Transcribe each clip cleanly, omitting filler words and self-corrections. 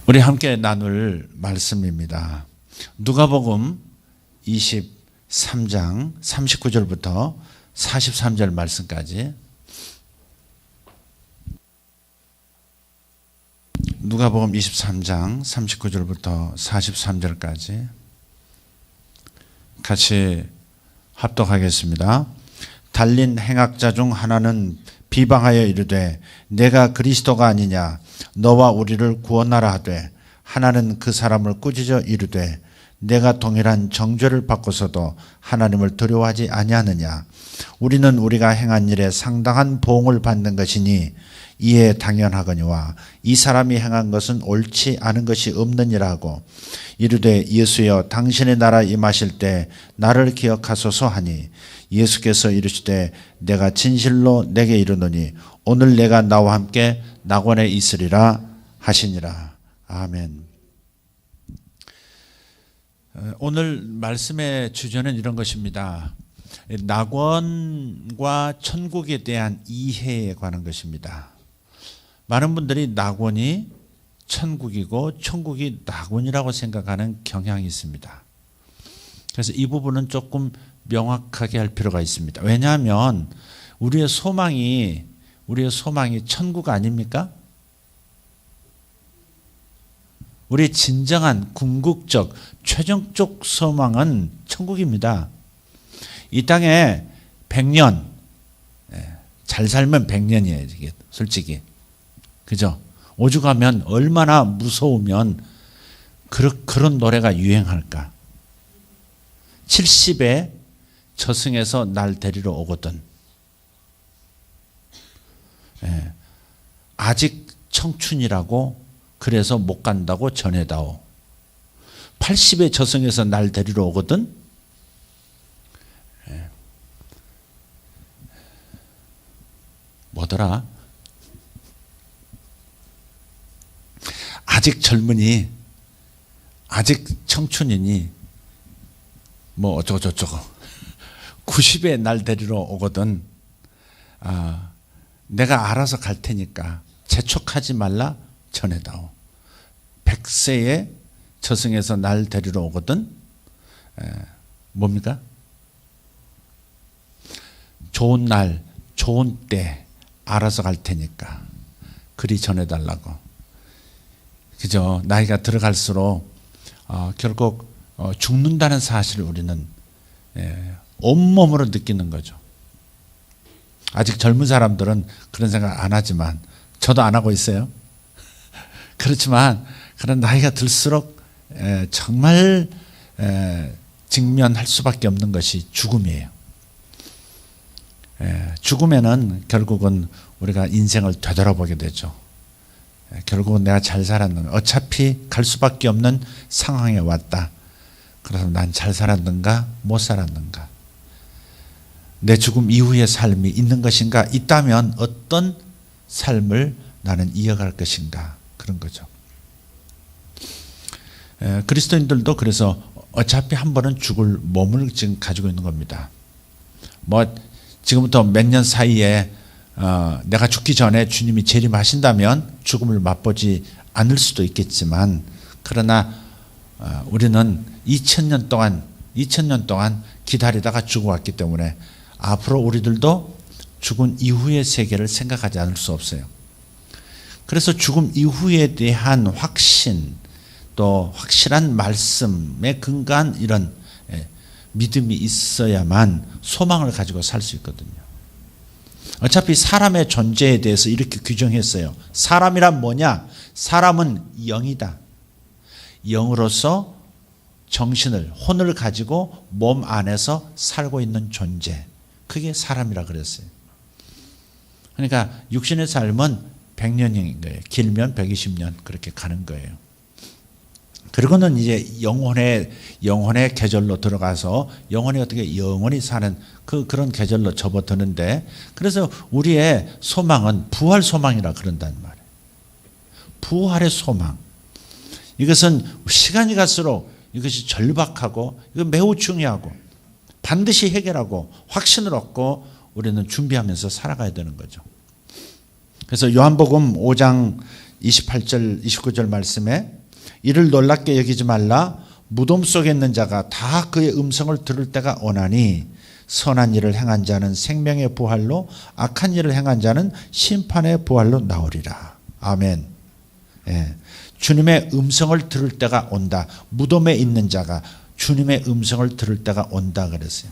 우리 함께 나눌 말씀입니다. 누가복음 23장 39절부터 43절 말씀까지. 누가복음 23장 39절부터 43절까지 같이 합독하겠습니다. 달린 행악자 중 하나는 비방하여 이르되 내가 그리스도가 아니냐 너와 우리를 구원하라 하되, 하나는 그 사람을 꾸짖어 이르되 내가 동일한 정죄를 받고서도 하나님을 두려워하지 아니하느냐. 우리는 우리가 행한 일에 상당한 보응을 받는 것이니 이에 당연하거니와 이 사람이 행한 것은 옳지 않은 것이 없느니라 하고, 이르되 예수여 당신의 나라 임하실 때 나를 기억하소서 하니, 예수께서 이르시되 내가 진실로 내게 이르노니 오늘 내가 나와 함께 낙원에 있으리라 하시니라. 아멘. 오늘 말씀의 주제는 이런 것입니다. 낙원과 천국에 대한 이해에 관한 것입니다. 많은 분들이 낙원이 천국이고 천국이 낙원이라고 생각하는 경향이 있습니다. 그래서 이 부분은 조금 명확하게 할 필요가 있습니다. 왜냐하면 우리의 소망이 천국 아닙니까? 우리의 진정한 궁극적 최종적 소망은 천국입니다. 이 땅에 100년 잘 살면 100년이에요. 이게 솔직히. 그죠? 오죽하면 얼마나 무서우면 그런 노래가 유행할까. 70에 저승에서 날 데리러 오거든. 아직 청춘이라고 그래서 못 간다고 전해다오. 80에 저승에서 날 데리러 오거든. 뭐더라? 아직 젊으니, 아직 청춘이니 뭐 어쩌고저쩌고 90에 날 데리러 오거든. 내가 알아서 갈 테니까 재촉하지 말라 전해다오. 100세에 저승에서 날 데리러 오거든. 뭡니까? 좋은 날, 좋은 때 알아서 갈 테니까 그리 전해달라고. 그죠? 나이가 들어갈수록 결국 죽는다는 사실을 우리는 온몸으로 느끼는 거죠. 아직 젊은 사람들은 그런 생각 안 하지만 저도 안 하고 있어요. 그렇지만 그런 나이가 들수록 정말 직면할 수밖에 없는 것이 죽음이에요. 죽음에는 결국은 우리가 인생을 되돌아보게 되죠. 결국은 내가 잘 살았는가, 어차피 갈 수밖에 없는 상황에 왔다. 그래서 난 잘 살았는가 못 살았는가, 내 죽음 이후의 삶이 있는 것인가, 있다면 어떤 삶을 나는 이어갈 것인가, 그런 거죠. 그리스도인들도 그래서 어차피 한 번은 죽을 몸을 지금 가지고 있는 겁니다. 뭐 지금부터 몇 년 사이에 내가 죽기 전에 주님이 재림하신다면 죽음을 맛보지 않을 수도 있겠지만, 그러나 우리는 2000년 동안 기다리다가 죽어왔기 때문에 앞으로 우리들도 죽은 이후의 세계를 생각하지 않을 수 없어요. 그래서 죽음 이후에 대한 확신, 또 확실한 말씀에 근거한 이런 믿음이 있어야만 소망을 가지고 살 수 있거든요. 어차피 사람의 존재에 대해서 이렇게 규정했어요. 사람이란 뭐냐? 사람은 영이다. 영으로서 정신을, 혼을 가지고 몸 안에서 살고 있는 존재. 그게 사람이라 그랬어요. 그러니까 육신의 삶은 100년인 거예요. 길면 120년 그렇게 가는 거예요. 그리고는 이제 영혼의 계절로 들어가서 영혼이 어떻게 영원히 사는 그런 계절로 접어드는데, 그래서 우리의 소망은 부활 소망이라 그런단 말이에요. 부활의 소망. 이것은 시간이 갈수록 이것이 절박하고 이거 매우 중요하고 반드시 해결하고 확신을 얻고 우리는 준비하면서 살아가야 되는 거죠. 그래서 요한복음 5장 28절 29절 말씀에 이를 놀랍게 여기지 말라. 무덤 속에 있는 자가 다 그의 음성을 들을 때가 오나니 선한 일을 행한 자는 생명의 부활로 악한 일을 행한 자는 심판의 부활로 나오리라. 아멘. 예. 주님의 음성을 들을 때가 온다. 무덤에 있는 자가 주님의 음성을 들을 때가 온다 그랬어요.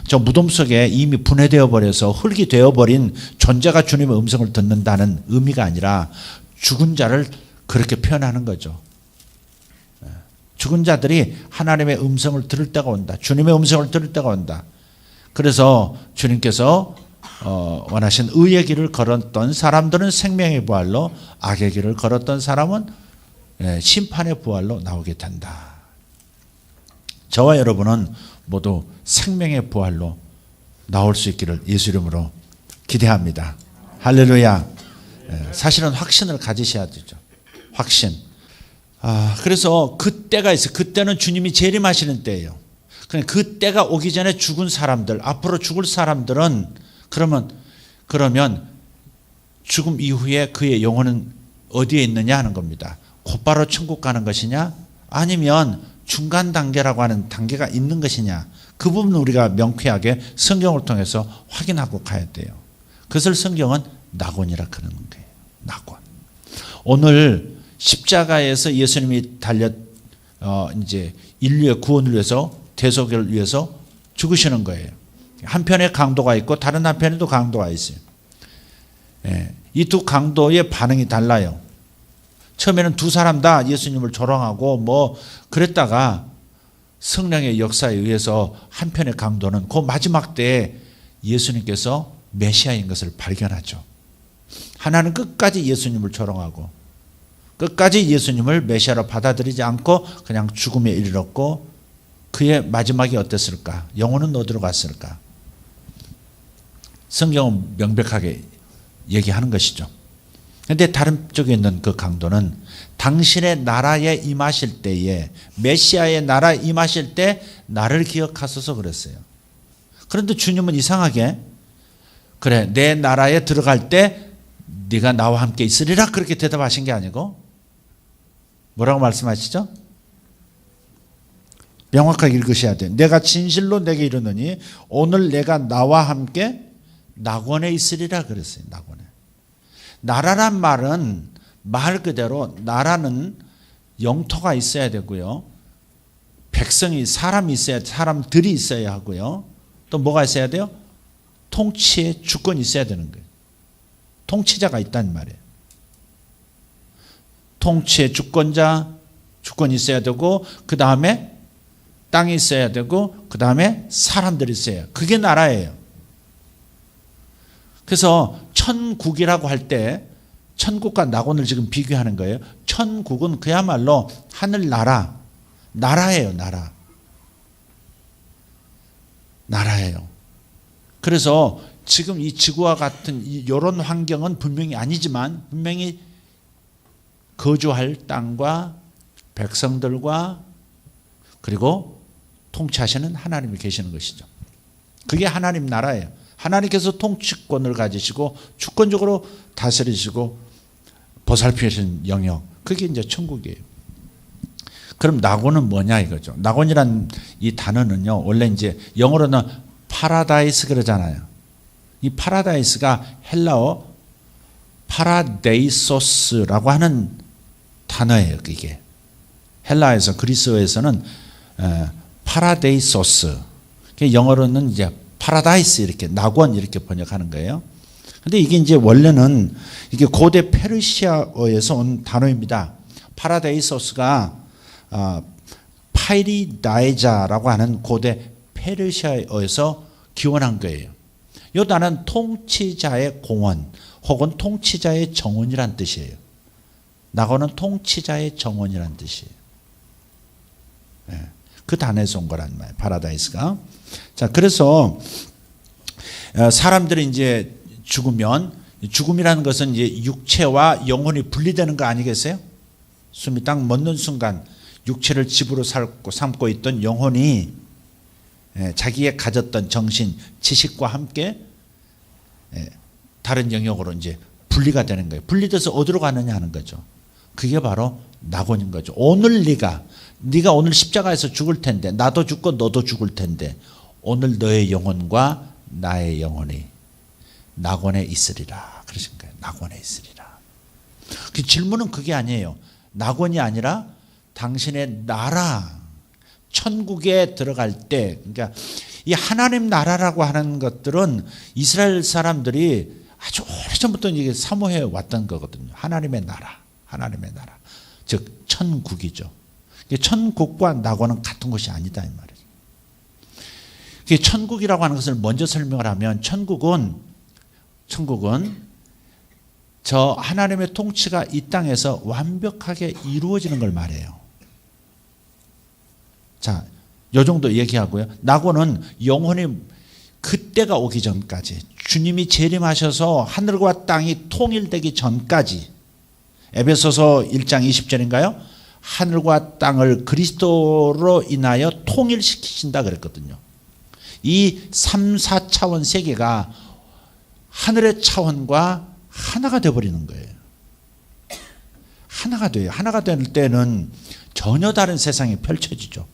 저 무덤 속에 이미 분해되어 버려서 흙이 되어버린 존재가 주님의 음성을 듣는다는 의미가 아니라 죽은 자를 그렇게 표현하는 거죠. 죽은 자들이 하나님의 음성을 들을 때가 온다. 주님의 음성을 들을 때가 온다. 그래서 주님께서 원하신 의의 길을 걸었던 사람들은 생명의 부활로, 악의 길을 걸었던 사람은 심판의 부활로 나오게 된다. 저와 여러분은 모두 생명의 부활로 나올 수 있기를 예수 이름으로 기대합니다. 할렐루야. 사실은 확신을 가지셔야 되죠. 확신. 그래서 그때가 있어요. 그때는 주님이 재림하시는 때예요. 그 때가 오기 전에 죽은 사람들, 앞으로 죽을 사람들은 그러면 죽음 이후에 그의 영혼은 어디에 있느냐 하는 겁니다. 곧바로 천국 가는 것이냐, 아니면 중간 단계라고 하는 단계가 있는 것이냐, 그 부분은 우리가 명쾌하게 성경을 통해서 확인하고 가야 돼요. 그것을 성경은 낙원이라 그러는 거예요. 낙원. 오늘 십자가에서 예수님이 이제 인류의 구원을 위해서, 대속을 위해서 죽으시는 거예요. 한편에 강도가 있고 다른 한편에도 강도가 있어요. 이 두 강도의 반응이 달라요. 처음에는 두 사람 다 예수님을 조롱하고 그랬다가 성령의 역사에 의해서 한편의 강도는 그 마지막 때에 예수님께서 메시아인 것을 발견하죠. 하나는 끝까지 예수님을 조롱하고 끝까지 예수님을 메시아로 받아들이지 않고 그냥 죽음에 이르렀고, 그의 마지막이 어땠을까? 영혼은 어디로 갔을까? 성경은 명백하게 얘기하는 것이죠. 그런데 다른 쪽에 있는 그 강도는 당신의 나라에 임하실 때에, 메시아의 나라에 임하실 때 나를 기억하소서 그랬어요. 그런데 주님은 이상하게, 그래 내 나라에 들어갈 때 네가 나와 함께 있으리라 그렇게 대답하신 게 아니고 뭐라고 말씀하시죠? 명확하게 읽으셔야 돼요. 내가 진실로 내게 이르노니 오늘 내가 나와 함께 낙원에 있으리라 그랬어요. 낙원에. 나라란 말은 말 그대로 나라는 영토가 있어야 되고요. 백성이, 사람들이 있어야 하고요. 또 뭐가 있어야 돼요? 통치의 주권이 있어야 되는 거예요. 통치자가 있다는 말이에요. 통치의 주권이 있어야 되고, 그 다음에 땅이 있어야 되고, 그 다음에 사람들이 있어요. 그게 나라예요. 그래서 천국이라고 할 때 천국과 낙원을 지금 비교하는 거예요. 천국은 그야말로 하늘나라, 나라예요. 나라예요. 그래서 지금 이 지구와 같은 이런 환경은 분명히 아니지만 분명히 거주할 땅과 백성들과 그리고 통치하시는 하나님이 계시는 것이죠. 그게 하나님 나라예요. 하나님께서 통치권을 가지시고 주권적으로 다스리시고 보살피시는 영역, 그게 이제 천국이에요. 그럼 낙원은 뭐냐 이거죠. 낙원이란 이 단어는요, 원래 이제 영어로는 파라다이스 그러잖아요. 이 파라다이스가 헬라어 파라데이소스라고 하는 단어예요. 그게 헬라에서, 그리스어에서는 파라데이소스, 영어로는 이제 파라다이스, 이렇게 낙원 이렇게 번역하는 거예요. 근데 이게 이제 원래는 이게 고대 페르시아어에서 온 단어입니다. 파라데이소스가 파이리다이자라고 하는 고대 페르시아어에서 기원한 거예요. 이 단어는 통치자의 공원 혹은 통치자의 정원이란 뜻이에요. 낙원은 통치자의 정원이란 뜻이에요. 그 단어에서 온 거란 말이에요. 파라다이스가. 자, 그래서 사람들이 이제 죽으면, 죽음이라는 것은 이제 육체와 영혼이 분리되는 거 아니겠어요? 숨이 딱 멎는 순간 육체를 집으로 삼고 있던 영혼이 자기의 가졌던 정신, 지식과 함께 다른 영역으로 이제 분리가 되는 거예요. 분리돼서 어디로 가느냐 하는 거죠. 그게 바로 낙원인 거죠. 오늘 네가 오늘 십자가에서 죽을 텐데, 나도 죽고 너도 죽을 텐데, 오늘 너의 영혼과 나의 영혼이 낙원에 있으리라 그러신 거예요. 낙원에 있으리라. 그 질문은 그게 아니에요. 낙원이 아니라 당신의 나라, 천국에 들어갈 때, 그러니까 이 하나님 나라라고 하는 것들은 이스라엘 사람들이 아주 오래전부터 이게 사모해 왔던 거거든요. 하나님의 나라, 하나님의 나라. 즉 천국이죠. 천국과 낙원은 같은 것이 아니다 이 말이에요. 천국이라고 하는 것을 먼저 설명을 하면, 천국은 저 하나님의 통치가 이 땅에서 완벽하게 이루어지는 걸 말해요. 자, 요 정도 얘기하고요. 낙원은 영혼이 그때가 오기 전까지, 주님이 재림하셔서 하늘과 땅이 통일되기 전까지, 에베소서 1장 20절인가요? 하늘과 땅을 그리스도로 인하여 통일시키신다 그랬거든요. 이 3, 4차원 세계가 하늘의 차원과 하나가 되어버리는 거예요. 하나가 돼요. 하나가 될 때는 전혀 다른 세상이 펼쳐지죠.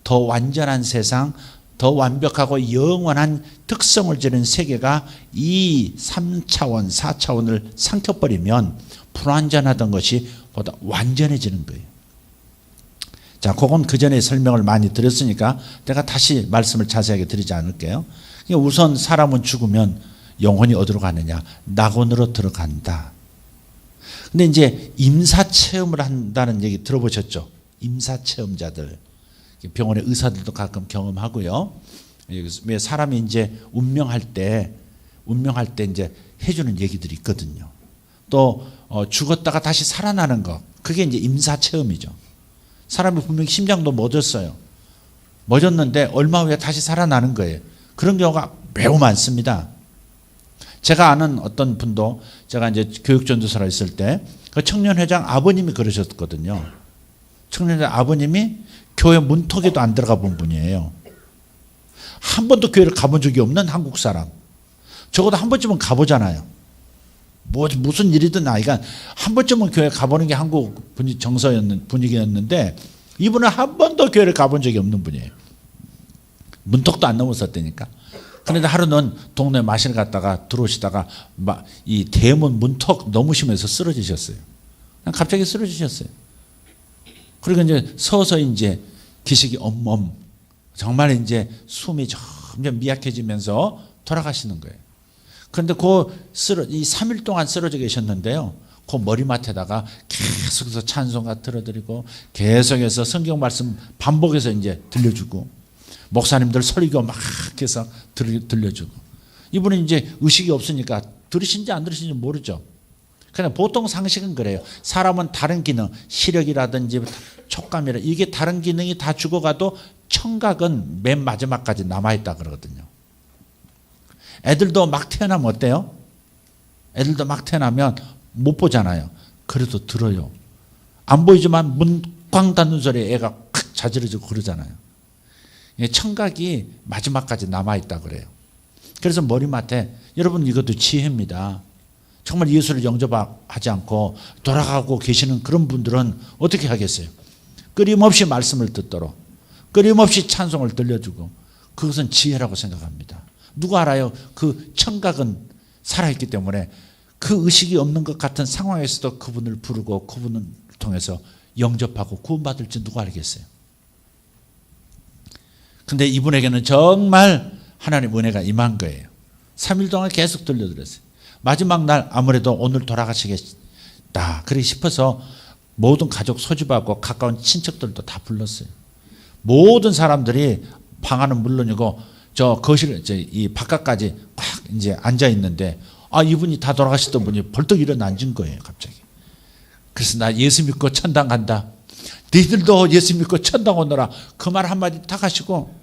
더 완전한 세상, 더 완벽하고 영원한 특성을 지닌 세계가 이 3차원, 4차원을 삼켜버리면 불완전하던 것이 보다 완전해지는 거예요. 자, 그건 그 전에 설명을 많이 드렸으니까 내가 다시 말씀을 자세하게 드리지 않을게요. 우선 사람은 죽으면 영혼이 어디로 가느냐? 낙원으로 들어간다. 근데 이제 임사체험을 한다는 얘기 들어보셨죠? 임사체험자들. 병원의 의사들도 가끔 경험하고요. 왜 사람이 이제 운명할 때 이제 해주는 얘기들이 있거든요. 또 죽었다가 다시 살아나는 것, 그게 이제 임사체험이죠. 사람이 분명히 심장도 멎었어요. 멎었는데 얼마 후에 다시 살아나는 거예요. 그런 경우가 매우 많습니다. 제가 아는 어떤 분도, 제가 이제 교육전도사로 있을 때 그 청년회장 아버님이 그러셨거든요. 청년회장 아버님이 교회 문턱에도 안 들어가 본 분이에요. 한 번도 교회를 가본 적이 없는 한국 사람. 적어도 한 번쯤은 가보잖아요. 무슨 일이든 아이가 한 번쯤은 교회 가보는 게 한국 분위기였는데, 이분은 한 번도 교회를 가본 적이 없는 분이에요. 문턱도 안 넘었었다니까. 그런데 하루는 동네 마실 갔다가 들어오시다가 이 대문 문턱 넘으시면서 쓰러지셨어요. 그냥 갑자기 쓰러지셨어요. 그리고 이제 서서히 이제 기식이 엄엄, 정말 이제 숨이 점점 미약해지면서 돌아가시는 거예요. 그런데 이 3일 동안 쓰러져 계셨는데요. 그 머리맡에다가 계속해서 찬송가 틀어드리고, 계속해서 성경 말씀 반복해서 이제 들려주고, 목사님들 설교 막 해서 들려주고. 이분은 이제 의식이 없으니까 들으신지 안 들으신지 모르죠. 그냥 보통 상식은 그래요. 사람은 다른 기능, 시력이라든지 촉감이라, 이게 다른 기능이 다 죽어가도 청각은 맨 마지막까지 남아있다 그러거든요. 애들도 막 태어나면 어때요? 애들도 막 태어나면 못 보잖아요. 그래도 들어요. 안 보이지만 문 꽝 닫는 소리에 애가 콱 자지러지고 그러잖아요. 청각이 마지막까지 남아있다 그래요. 그래서 머리맡에, 여러분 이것도 지혜입니다. 정말 예수를 영접하지 않고 돌아가고 계시는 그런 분들은 어떻게 하겠어요? 끊임없이 말씀을 듣도록, 끊임없이 찬송을 들려주고, 그것은 지혜라고 생각합니다. 누가 알아요? 그 청각은 살아있기 때문에 그 의식이 없는 것 같은 상황에서도 그분을 부르고 그분을 통해서 영접하고 구원받을지 누가 알겠어요? 근데 이분에게는 정말 하나님 은혜가 임한 거예요. 3일 동안 계속 들려드렸어요. 마지막 날 아무래도 오늘 돌아가시겠다 그렇게 싶어서 모든 가족 소집하고 가까운 친척들도 다 불렀어요. 모든 사람들이 방 안은 물론이고 저 거실, 이 바깥까지 꽉 이제 앉아 있는데, 이분이 다 돌아가시던 분이 벌떡 일어나 앉은 거예요, 갑자기. 그래서 나 예수 믿고 천당 간다. 너희들도 예수 믿고 천당 오너라. 그 말 한마디 딱 하시고,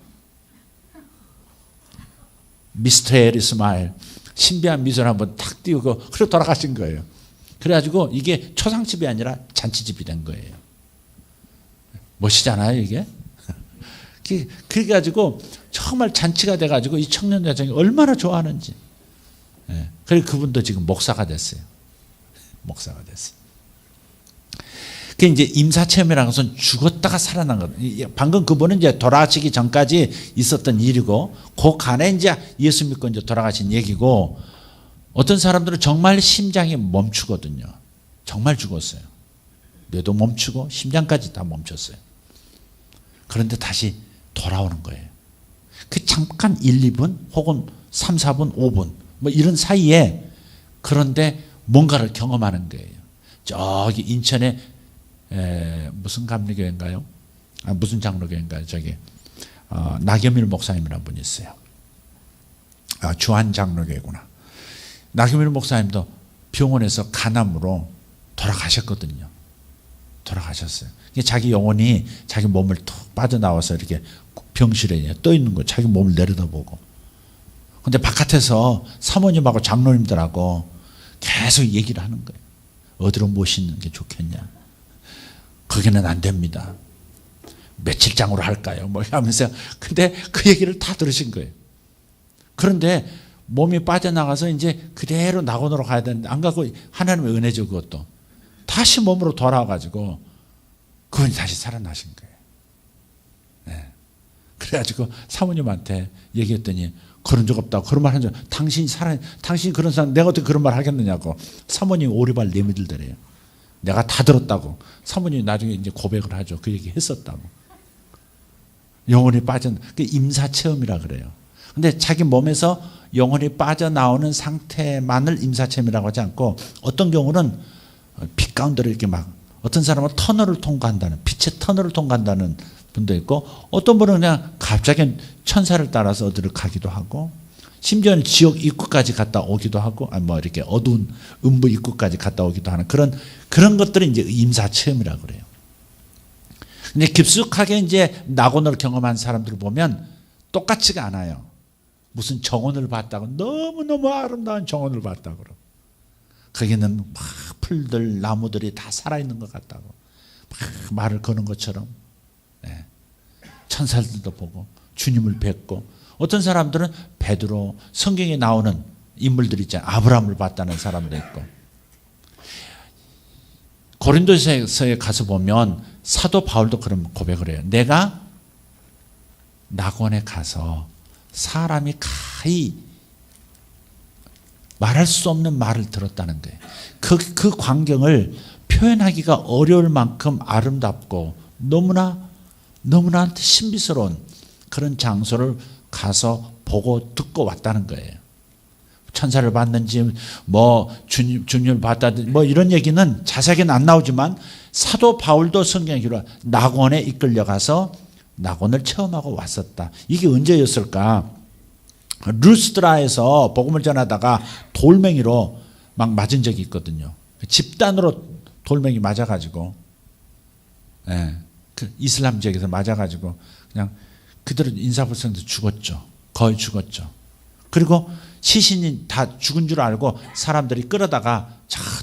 미스테리 스마일, 신비한 미소를 한번 탁 띄우고 그러고 돌아가신 거예요. 그래가지고 이게 초상집이 아니라 잔치집이 된 거예요. 멋지잖아요, 이게? 그래가지고 정말 잔치가 돼가지고 이 청년 여성이 얼마나 좋아하는지. 그리고 그분도 지금 목사가 됐어요. 목사가 됐어요. 그 이제 임사체험이라는 것은 죽었다가 살아난 것. 방금 그분은 이제 돌아가시기 전까지 있었던 일이고, 그 간에 이제 예수 믿고 이제 돌아가신 얘기고, 어떤 사람들은 정말 심장이 멈추거든요. 정말 죽었어요. 뇌도 멈추고 심장까지 다 멈췄어요. 그런데 다시 돌아오는 거예요. 그 잠깐 1, 2분 혹은 3, 4분, 5분 뭐 이런 사이에, 그런데 뭔가를 경험하는 거예요. 저기 인천에 무슨 감리교회인가요? 무슨 장로교회인가요? 저기 나겸일 목사님이라는 분이 있어요. 주한 장로교회구나. 나겸일 목사님도 병원에서 간암으로 돌아가셨거든요. 돌아가셨어요. 자기 영혼이 자기 몸을 툭 빠져나와서 이렇게 병실에 떠 있는 거예요. 자기 몸을 내려다보고. 근데 바깥에서 사모님하고 장로님들하고 계속 얘기를 하는 거예요. 어디로 모시는 게 좋겠냐. 거기는 안 됩니다. 며칠장으로 할까요? 뭐 하면서. 근데 그 얘기를 다 들으신 거예요. 그런데 몸이 빠져나가서 이제 그대로 낙원으로 가야 되는데 안 가고, 하나님의 은혜죠, 그것도. 다시 몸으로 돌아와가지고 그분이 다시 살아나신 거예요. 네. 그래가지고 사모님한테 얘기했더니, 그런 적 없다고. 그런 말 한 적, 당신이 그런 사람, 내가 어떻게 그런 말 하겠느냐고. 사모님이 오리발 내밀더래요. 내가 다 들었다고. 사모님이 나중에 이제 고백을 하죠. 그 얘기 했었다고. 영혼이 빠진, 그 임사체험이라 그래요. 근데 자기 몸에서 영혼이 빠져나오는 상태만을 임사체험이라고 하지 않고, 어떤 경우는 빛 가운데로 이렇게 막, 어떤 사람은 터널을 통과한다는, 빛의 터널을 통과한다는 분도 있고, 어떤 분은 그냥 갑자기 천사를 따라서 어디를 가기도 하고, 심지어는 지옥 입구까지 갔다 오기도 하고, 뭐 이렇게 어두운 음부 입구까지 갔다 오기도 하는 그런 것들이 이제 임사체험이라고 그래요. 근데 깊숙하게 이제 낙원을 경험한 사람들을 보면 똑같지가 않아요. 무슨 정원을 봤다고, 너무너무 아름다운 정원을 봤다고 그러고, 거기는 막 풀들, 나무들이 다 살아있는 것 같다고, 막 말을 거는 것처럼. 네. 천사들도 보고 주님을 뵙고, 어떤 사람들은 베드로, 성경에 나오는 인물들 있잖아요. 아브라함을 봤다는 사람도 있고. 고린도서에 가서 보면 사도 바울도 그런 고백을 해요. 내가 낙원에 가서 사람이 가히 말할 수 없는 말을 들었다는 거예요. 그 광경을 표현하기가 어려울 만큼 아름답고 너무나 신비스러운 그런 장소를 가서 보고 듣고 왔다는 거예요. 천사를 봤는지 뭐 주님을 봤다든지 뭐 이런 얘기는 자세하게는 안 나오지만, 사도 바울도 성경에 기록, 낙원에 이끌려가서 낙원을 체험하고 왔었다. 이게 언제였을까? 루스드라에서 복음을 전하다가 돌멩이로 막 맞은 적이 있거든요. 집단으로 돌멩이 맞아가지고, 그 이슬람 지역에서 맞아가지고 그냥 그대로 인사불성에서 죽었죠. 거의 죽었죠. 그리고 시신이 다 죽은 줄 알고 사람들이 끌어다가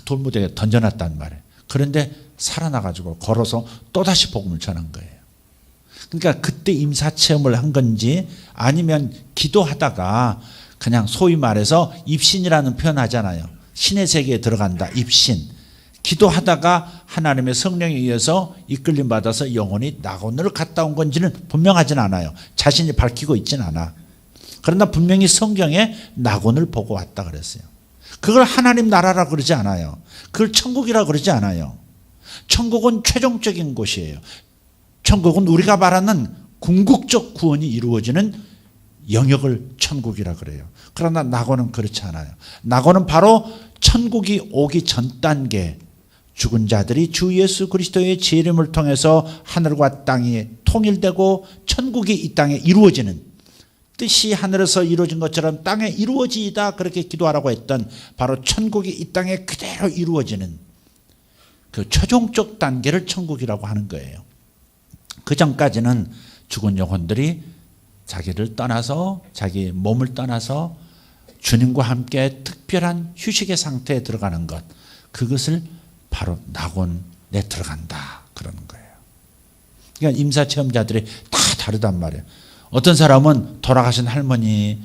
돌무대에 던져놨단 말이에요. 그런데 살아나가지고 걸어서 또다시 복음을 전한 거예요. 그러니까 그때 임사체험을 한 건지, 아니면 기도하다가 그냥 소위 말해서 입신이라는 표현 하잖아요. 신의 세계에 들어간다, 입신. 기도하다가 하나님의 성령에 의해서 이끌림 받아서 영혼이 낙원으로 갔다 온 건지는 분명하진 않아요. 자신이 밝히고 있진 않아. 그러나 분명히 성경에 낙원을 보고 왔다 그랬어요. 그걸 하나님 나라라 그러지 않아요. 그걸 천국이라 그러지 않아요. 천국은 최종적인 곳이에요. 천국은 우리가 말하는 궁극적 구원이 이루어지는 영역을 천국이라 그래요. 그러나 낙원은 그렇지 않아요. 낙원은 바로 천국이 오기 전 단계, 죽은 자들이 주 예수 그리스도의 재림을 통해서 하늘과 땅이 통일되고 천국이 이 땅에 이루어지는, 뜻이 하늘에서 이루어진 것처럼 땅에 이루어지이다 그렇게 기도하라고 했던 바로 천국이 이 땅에 그대로 이루어지는 그 최종적 단계를 천국이라고 하는 거예요. 그 전까지는 죽은 영혼들이 자기를 떠나서, 자기 몸을 떠나서 주님과 함께 특별한 휴식의 상태에 들어가는 것, 그것을 바로 낙원에 들어간다 그러는 거예요. 그러니까 임사체험자들이 다 다르단 말이에요. 어떤 사람은 돌아가신 할머니,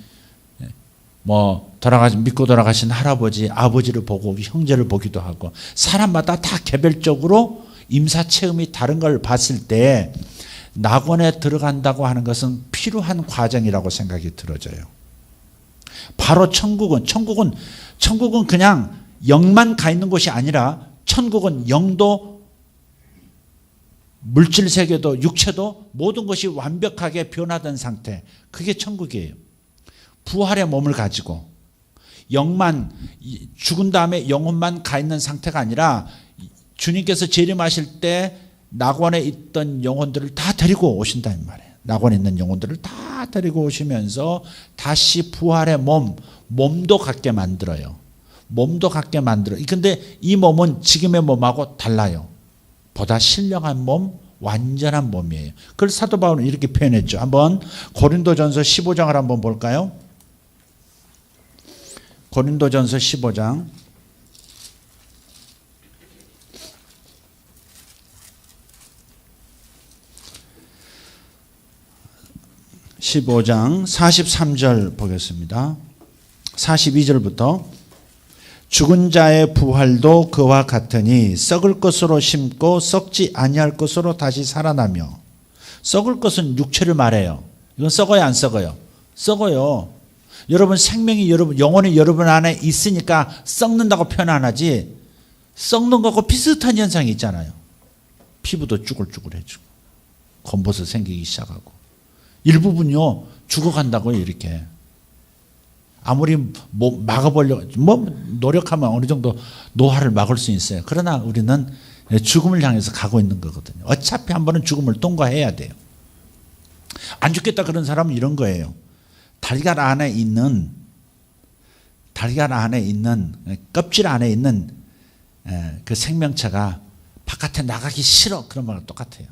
믿고 돌아가신 할아버지, 아버지를 보고 형제를 보기도 하고, 사람마다 다 개별적으로 임사체험이 다른 걸 봤을 때 낙원에 들어간다고 하는 것은 필요한 과정이라고 생각이 들어져요. 바로 천국은 그냥 영만 가 있는 곳이 아니라 천국은 영도 물질 세계도 육체도 모든 것이 완벽하게 변화된 상태, 그게 천국이에요. 부활의 몸을 가지고 영만, 죽은 다음에 영혼만 가 있는 상태가 아니라 주님께서 재림하실 때 낙원에 있던 영혼들을 다 데리고 오신다 이 말이에요. 낙원에 있는 영혼들을 다 데리고 오시면서 다시 부활의 몸도 갖게 만들어요. 몸도 갖게 만들어요. 근데 이 몸은 지금의 몸하고 달라요. 보다 신령한 몸, 완전한 몸이에요. 그걸 사도 바울은 이렇게 표현했죠. 한번 고린도전서 15장을 한번 볼까요? 고린도전서 15장 43절 보겠습니다. 42절부터 죽은 자의 부활도 그와 같으니 썩을 것으로 심고 썩지 아니할 것으로 다시 살아나며. 썩을 것은 육체를 말해요. 이건 썩어요 안 썩어요? 썩어요. 여러분 생명이 영혼이 여러분 안에 있으니까 썩는다고 표현 안 하지, 썩는 것과 비슷한 현상이 있잖아요. 피부도 쭈글쭈글해지고 검버섯 생기기 시작하고 일부분요 죽어간다고요. 이렇게 아무리 막아보려고 노력하면 어느 정도 노화를 막을 수 있어요. 그러나 우리는 죽음을 향해서 가고 있는 거거든요. 어차피 한 번은 죽음을 통과해야 돼요. 안 죽겠다 그런 사람은 이런 거예요. 달걀 안에 있는 껍질 안에 있는 그 생명체가 바깥에 나가기 싫어, 그런 말과 똑같아요.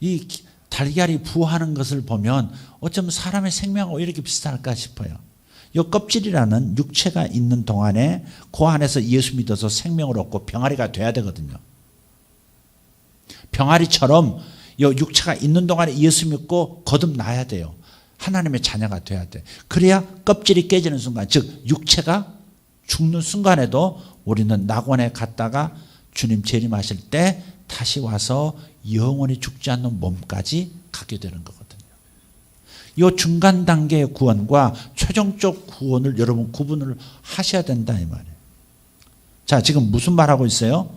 이 달걀이 부화하는 것을 보면 어쩌면 사람의 생명하고 이렇게 비슷할까 싶어요. 이 껍질이라는 육체가 있는 동안에 그 안에서 예수 믿어서 생명을 얻고 병아리가 돼야 되거든요. 병아리처럼 이 육체가 있는 동안에 예수 믿고 거듭나야 돼요. 하나님의 자녀가 돼야 돼. 그래야 껍질이 깨지는 순간, 즉 육체가 죽는 순간에도 우리는 낙원에 갔다가 주님 재림하실 때 다시 와서 영원히 죽지 않는 몸까지 가게 되는 거거든요. 이 중간 단계의 구원과 최종적 구원을 여러분 구분을 하셔야 된다 이 말이에요. 자, 지금 무슨 말하고 있어요?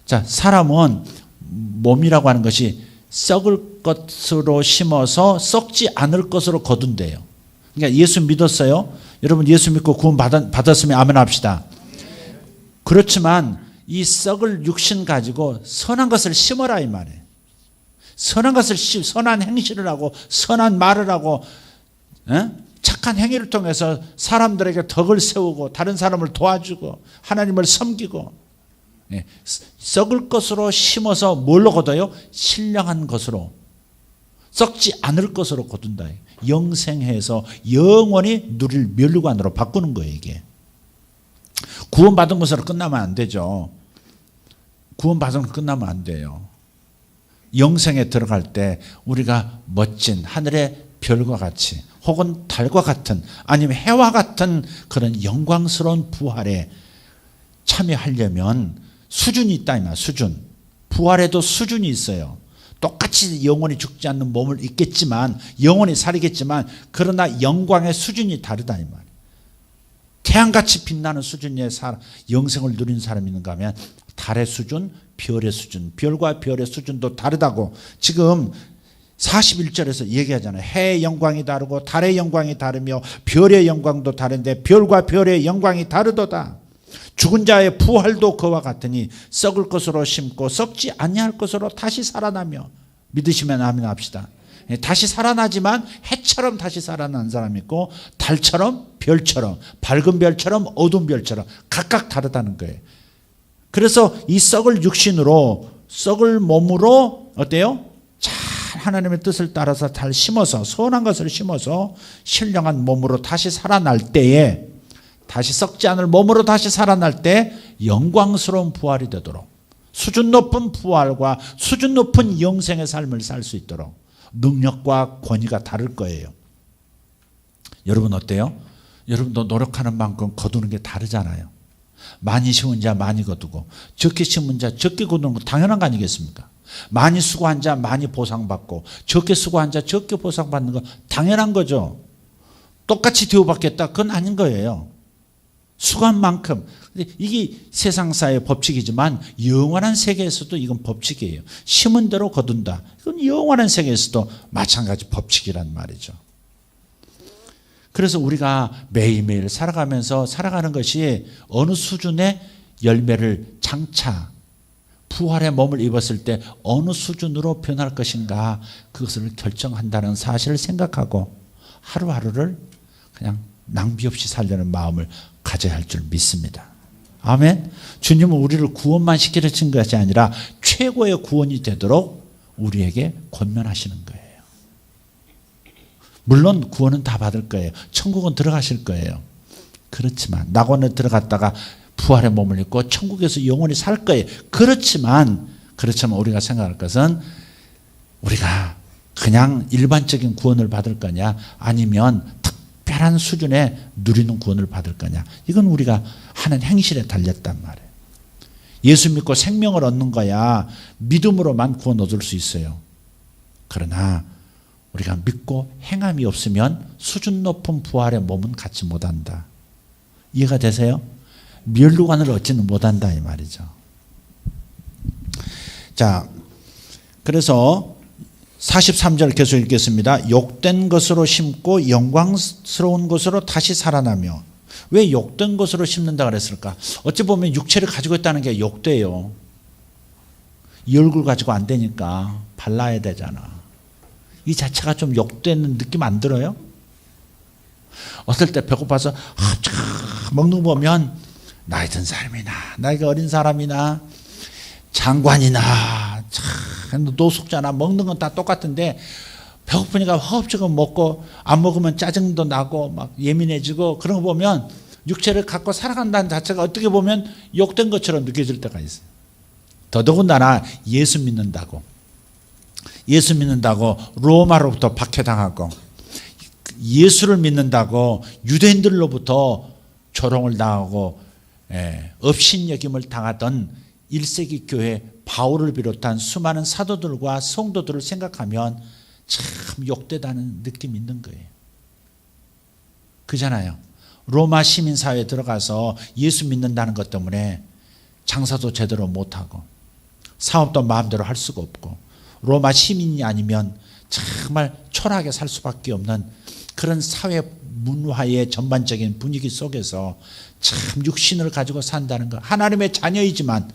자, 사람은 몸이라고 하는 것이 썩을 것으로 심어서 썩지 않을 것으로 거둔대요. 그러니까 예수 믿었어요. 여러분 예수 믿고 구원 받았으면 아멘 합시다. 그렇지만 이 썩을 육신 가지고 선한 것을 심어라 이 말이에요. 선한 것을 선한 행실을 하고 선한 말을 하고 착한 행위를 통해서 사람들에게 덕을 세우고 다른 사람을 도와주고 하나님을 섬기고, 썩을 것으로 심어서 뭘로 거둬요? 신령한 것으로, 썩지 않을 것으로 거둔다. 영생해서 영원히 누릴 멸류관으로 바꾸는 거예요. 이게 구원받은 것으로 끝나면 안 되죠. 구원받은 것 끝나면 안 돼요. 영생에 들어갈 때 우리가 멋진 하늘의 별과 같이 혹은 달과 같은 아니면 해와 같은 그런 영광스러운 부활에 참여하려면 수준이 있다 이 말. 수준. 부활에도 수준이 있어요. 똑같이 영원히 죽지 않는 몸을 입겠지만 영원히 살겠지만 그러나 영광의 수준이 다르다 이 말. 태양같이 빛나는 수준의 영생을 누린 사람이 있는가 하면 달의 수준, 별의 수준, 별과 별의 수준도 다르다고 지금 41절에서 얘기하잖아요. 해의 영광이 다르고 달의 영광이 다르며 별의 영광도 다른데 별과 별의 영광이 다르도다. 죽은 자의 부활도 그와 같으니 썩을 것으로 심고 썩지 아니할 것으로 다시 살아나며. 믿으시면 아멘 합시다. 다시 살아나지만 해처럼 다시 살아난 사람이 있고 달처럼 별처럼 밝은 별처럼 어두운 별처럼 각각 다르다는 거예요. 그래서 이 썩을 육신으로 썩을 몸으로 어때요? 잘 하나님의 뜻을 따라서 잘 심어서 선한 것을 심어서 신령한 몸으로 다시 살아날 때에 다시 썩지 않을 몸으로 다시 살아날 때 영광스러운 부활이 되도록 수준 높은 부활과 수준 높은 영생의 삶을 살 수 있도록 능력과 권위가 다를 거예요. 여러분 어때요? 여러분도 노력하는 만큼 거두는 게 다르잖아요. 많이 심은 자 많이 거두고 적게 심은 자 적게 거두는 거 당연한 거 아니겠습니까? 많이 수고한 자 많이 보상받고 적게 수고한 자 적게 보상받는 거 당연한 거죠. 똑같이 대우받겠다 그건 아닌 거예요. 수고한 만큼. 이게 세상사의 법칙이지만 영원한 세계에서도 이건 법칙이에요. 심은 대로 거둔다. 이건 영원한 세계에서도 마찬가지 법칙이란 말이죠. 그래서 우리가 매일매일 살아가면서 살아가는 것이 어느 수준의 열매를 장차 부활의 몸을 입었을 때 어느 수준으로 변할 것인가 그것을 결정한다는 사실을 생각하고 하루하루를 그냥 낭비 없이 살려는 마음을 가져야 할 줄 믿습니다. 아멘. 주님은 우리를 구원만 시키려는 것이 아니라 최고의 구원이 되도록 우리에게 권면하시는 거예요. 물론 구원은 다 받을 거예요. 천국은 들어가실 거예요. 그렇지만 낙원에 들어갔다가 부활의 몸을 입고 천국에서 영원히 살 거예요. 그렇지만 우리가 생각할 것은 우리가 그냥 일반적인 구원을 받을 거냐 아니면 특별한 수준의 누리는 구원을 받을 거냐. 이건 우리가 하는 행실에 달렸단 말이에요. 예수 믿고 생명을 얻는 거야 믿음으로만 구원 얻을 수 있어요. 그러나 우리가 믿고 행함이 없으면 수준 높은 부활의 몸은 갖지 못한다. 이해가 되세요? 멸류관을 얻지는 못한다 이 말이죠. 자, 그래서 43절 계속 읽겠습니다. 욕된 것으로 심고 영광스러운 것으로 다시 살아나며. 왜 욕된 것으로 심는다 그랬을까? 어찌 보면 육체를 가지고 있다는 게 욕돼요. 이 얼굴 가지고 안 되니까 발라야 되잖아. 이 자체가 좀 욕되는 느낌 안 들어요? 어떨 때 배고파서 먹는 거 보면 나이 든 사람이나 나이가 어린 사람이나 장관이나 노숙자나 먹는 건 다 똑같은데 배고프니까 허겁지겁 먹고 안 먹으면 짜증도 나고 막 예민해지고 그런 거 보면 육체를 갖고 살아간다는 자체가 어떻게 보면 욕된 것처럼 느껴질 때가 있어요. 더더군다나 예수 믿는다고 로마로부터 박해당하고 예수를 믿는다고 유대인들로부터 조롱을 당하고 업신여김을 당하던 1세기 교회 바울을 비롯한 수많은 사도들과 성도들을 생각하면 참 욕되다는 느낌이 있는 거예요. 그잖아요. 로마 시민사회에 들어가서 예수 믿는다는 것 때문에 장사도 제대로 못하고 사업도 마음대로 할 수가 없고 로마 시민이 아니면 정말 초라하게 살 수밖에 없는 그런 사회 문화의 전반적인 분위기 속에서 참 육신을 가지고 산다는 것. 하나님의 자녀이지만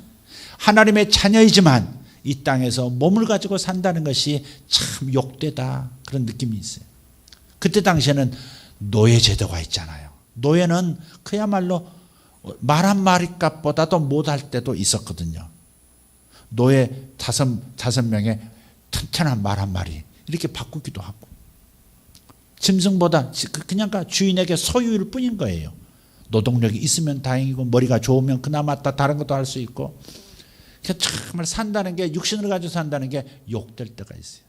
이 땅에서 몸을 가지고 산다는 것이 참 욕되다 그런 느낌이 있어요. 그때 당시에는 노예 제도가 있잖아요. 노예는 그야말로 말 한 마리 값보다도 못할 때도 있었거든요. 노예 다섯 명의 튼튼한 말 한 마리 이렇게 바꾸기도 하고 짐승보다 그냥 주인에게 소유일 뿐인 거예요. 노동력이 있으면 다행이고 머리가 좋으면 그나마 다른 것도 할 수 있고 정말 산다는 게 육신을 가지고 산다는 게 욕될 때가 있어요.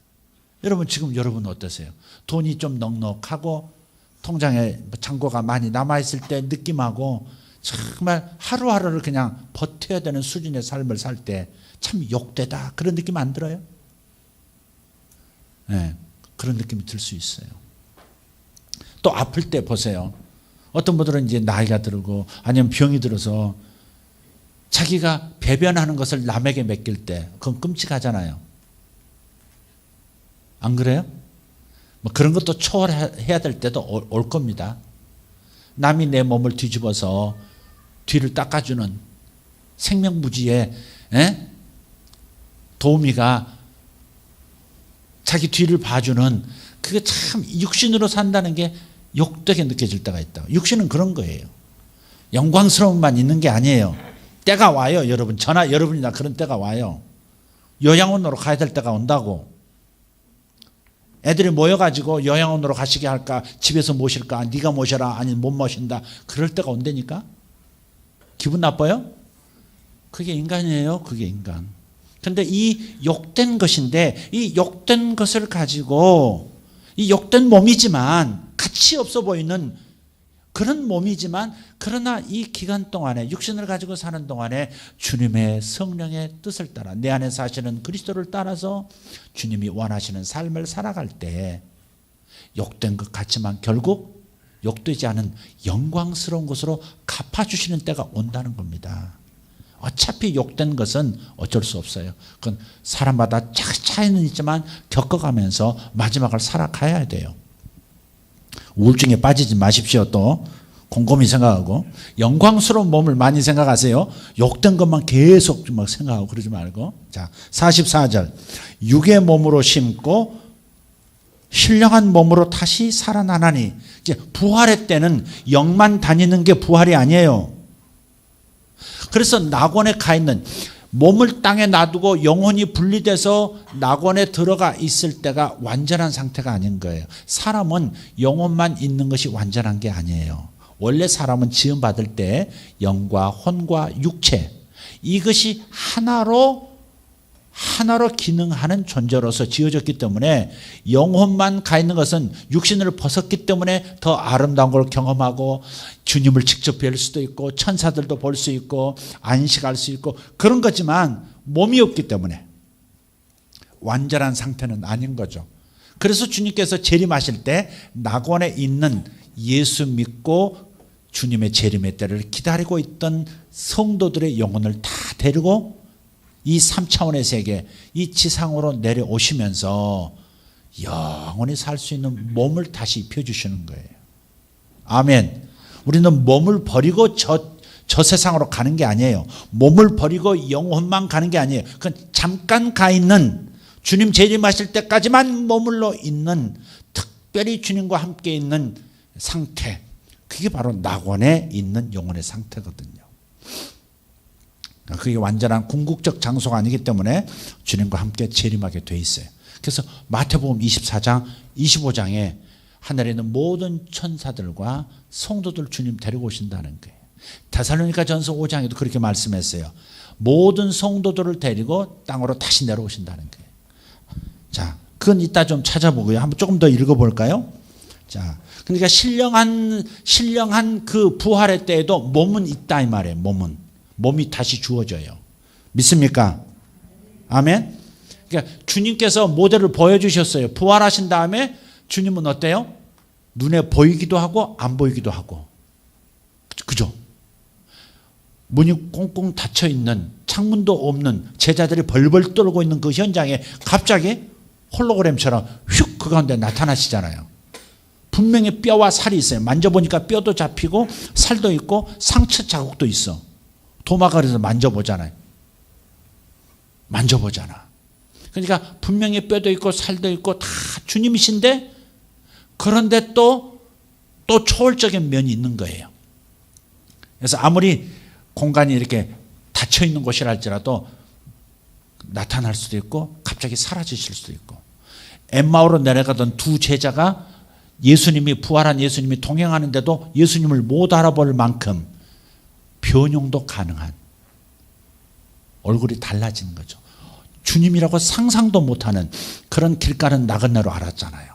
여러분 지금 여러분 어떠세요? 돈이 좀 넉넉하고 통장에 잔고가 많이 남아있을 때 느낌하고 정말 하루하루를 그냥 버텨야 되는 수준의 삶을 살 때 참 욕되다 그런 느낌 안 들어요? 네, 그런 느낌이 들 수 있어요. 또 아플 때 보세요. 어떤 분들은 이제 나이가 들고 아니면 병이 들어서 자기가 배변하는 것을 남에게 맡길 때 그건 끔찍하잖아요. 안 그래요? 뭐 그런 것도 초월해야 될 때도 올 겁니다. 남이 내 몸을 뒤집어서 뒤를 닦아주는 생명부지의 도우미가 자기 뒤를 봐주는 그게 참 육신으로 산다는 게 욕되게 느껴질 때가 있다. 육신은 그런 거예요. 영광스러움만 있는 게 아니에요. 때가 와요. 여러분 여러분이나 그런 때가 와요. 요양원으로 가야 될 때가 온다고. 애들이 모여가지고 요양원으로 가시게 할까 집에서 모실까 네가 모셔라 아니면 못 모신다 그럴 때가 온다니까. 기분 나빠요? 그게 인간이에요. 그게 인간. 그런데 이 욕된 것인데 이 욕된 것을 가지고 이 욕된 몸이지만 가치 없어 보이는 그런 몸이지만 그러나 이 기간 동안에 육신을 가지고 사는 동안에 주님의 성령의 뜻을 따라 내 안에 사시는 그리스도를 따라서 주님이 원하시는 삶을 살아갈 때 욕된 것 같지만 결국 욕되지 않은 영광스러운 것으로 갚아주시는 때가 온다는 겁니다. 어차피 욕된 것은 어쩔 수 없어요. 그건 사람마다 차이는 있지만 겪어가면서 마지막을 살아가야 돼요. 우울증에 빠지지 마십시오. 또 곰곰이 생각하고 영광스러운 몸을 많이 생각하세요. 욕된 것만 계속 막 생각하고 그러지 말고. 자, 44절 육의 몸으로 심고 신령한 몸으로 다시 살아나나니. 이제 부활의 때는 영만 다니는 게 부활이 아니에요. 그래서 낙원에 가 있는 몸을 땅에 놔두고 영혼이 분리돼서 낙원에 들어가 있을 때가 완전한 상태가 아닌 거예요. 사람은 영혼만 있는 것이 완전한 게 아니에요. 원래 사람은 지음받을 때 영과 혼과 육체 이것이 하나로 기능하는 존재로서 지어졌기 때문에 영혼만 가 있는 것은 육신을 벗었기 때문에 더 아름다운 걸 경험하고 주님을 직접 뵐 수도 있고 천사들도 볼 수 있고 안식할 수 있고 그런 거지만 몸이 없기 때문에 완전한 상태는 아닌 거죠. 그래서 주님께서 재림하실 때 낙원에 있는 예수 믿고 주님의 재림의 때를 기다리고 있던 성도들의 영혼을 다 데리고 이 3차원의 세계, 이 지상으로 내려오시면서 영원히 살 수 있는 몸을 다시 입혀주시는 거예요. 아멘. 우리는 몸을 버리고 저 세상으로 가는 게 아니에요. 몸을 버리고 영혼만 가는 게 아니에요. 그건 잠깐 가 있는 주님 재림하실 때까지만 머물러 있는 특별히 주님과 함께 있는 상태. 그게 바로 낙원에 있는 영혼의 상태거든요. 그게 완전한 궁극적 장소가 아니기 때문에 주님과 함께 재림하게 돼 있어요. 그래서 마태복음 24장, 25장에 하늘에 있는 모든 천사들과 성도들 주님 데리고 오신다는 거예요. 데살로니가 전서 5장에도 그렇게 말씀했어요. 모든 성도들을 데리고 땅으로 다시 내려오신다는 거예요. 자, 그건 이따 좀 찾아보고요. 한번 조금 더 읽어볼까요? 자, 그러니까 신령한 그 부활의 때에도 몸은 있다 이 말이에요. 몸이 다시 주어져요. 믿습니까? 아멘. 그러니까 주님께서 모델을 보여주셨어요. 부활하신 다음에 주님은 어때요? 눈에 보이기도 하고 안 보이기도 하고. 그죠? 문이 꽁꽁 닫혀 있는 창문도 없는 제자들이 벌벌 떨고 있는 그 현장에 갑자기 홀로그램처럼 휙 그 가운데 나타나시잖아요. 분명히 뼈와 살이 있어요. 만져보니까 뼈도 잡히고 살도 있고 상처 자국도 있어. 도마가 그래서 만져보잖아요. 만져보잖아. 그러니까 분명히 뼈도 있고 살도 있고 다 주님이신데 그런데 또 초월적인 면이 있는 거예요. 그래서 아무리 공간이 이렇게 닫혀 있는 곳이라 할지라도 나타날 수도 있고 갑자기 사라지실 수도 있고. 엠마오로 내려가던 두 제자가 예수님이 부활한 예수님이 동행하는데도 예수님을 못 알아볼 만큼 변형도 가능한 얼굴이 달라지는 거죠. 주님이라고 상상도 못하는 그런 길가는 나그네로 알았잖아요.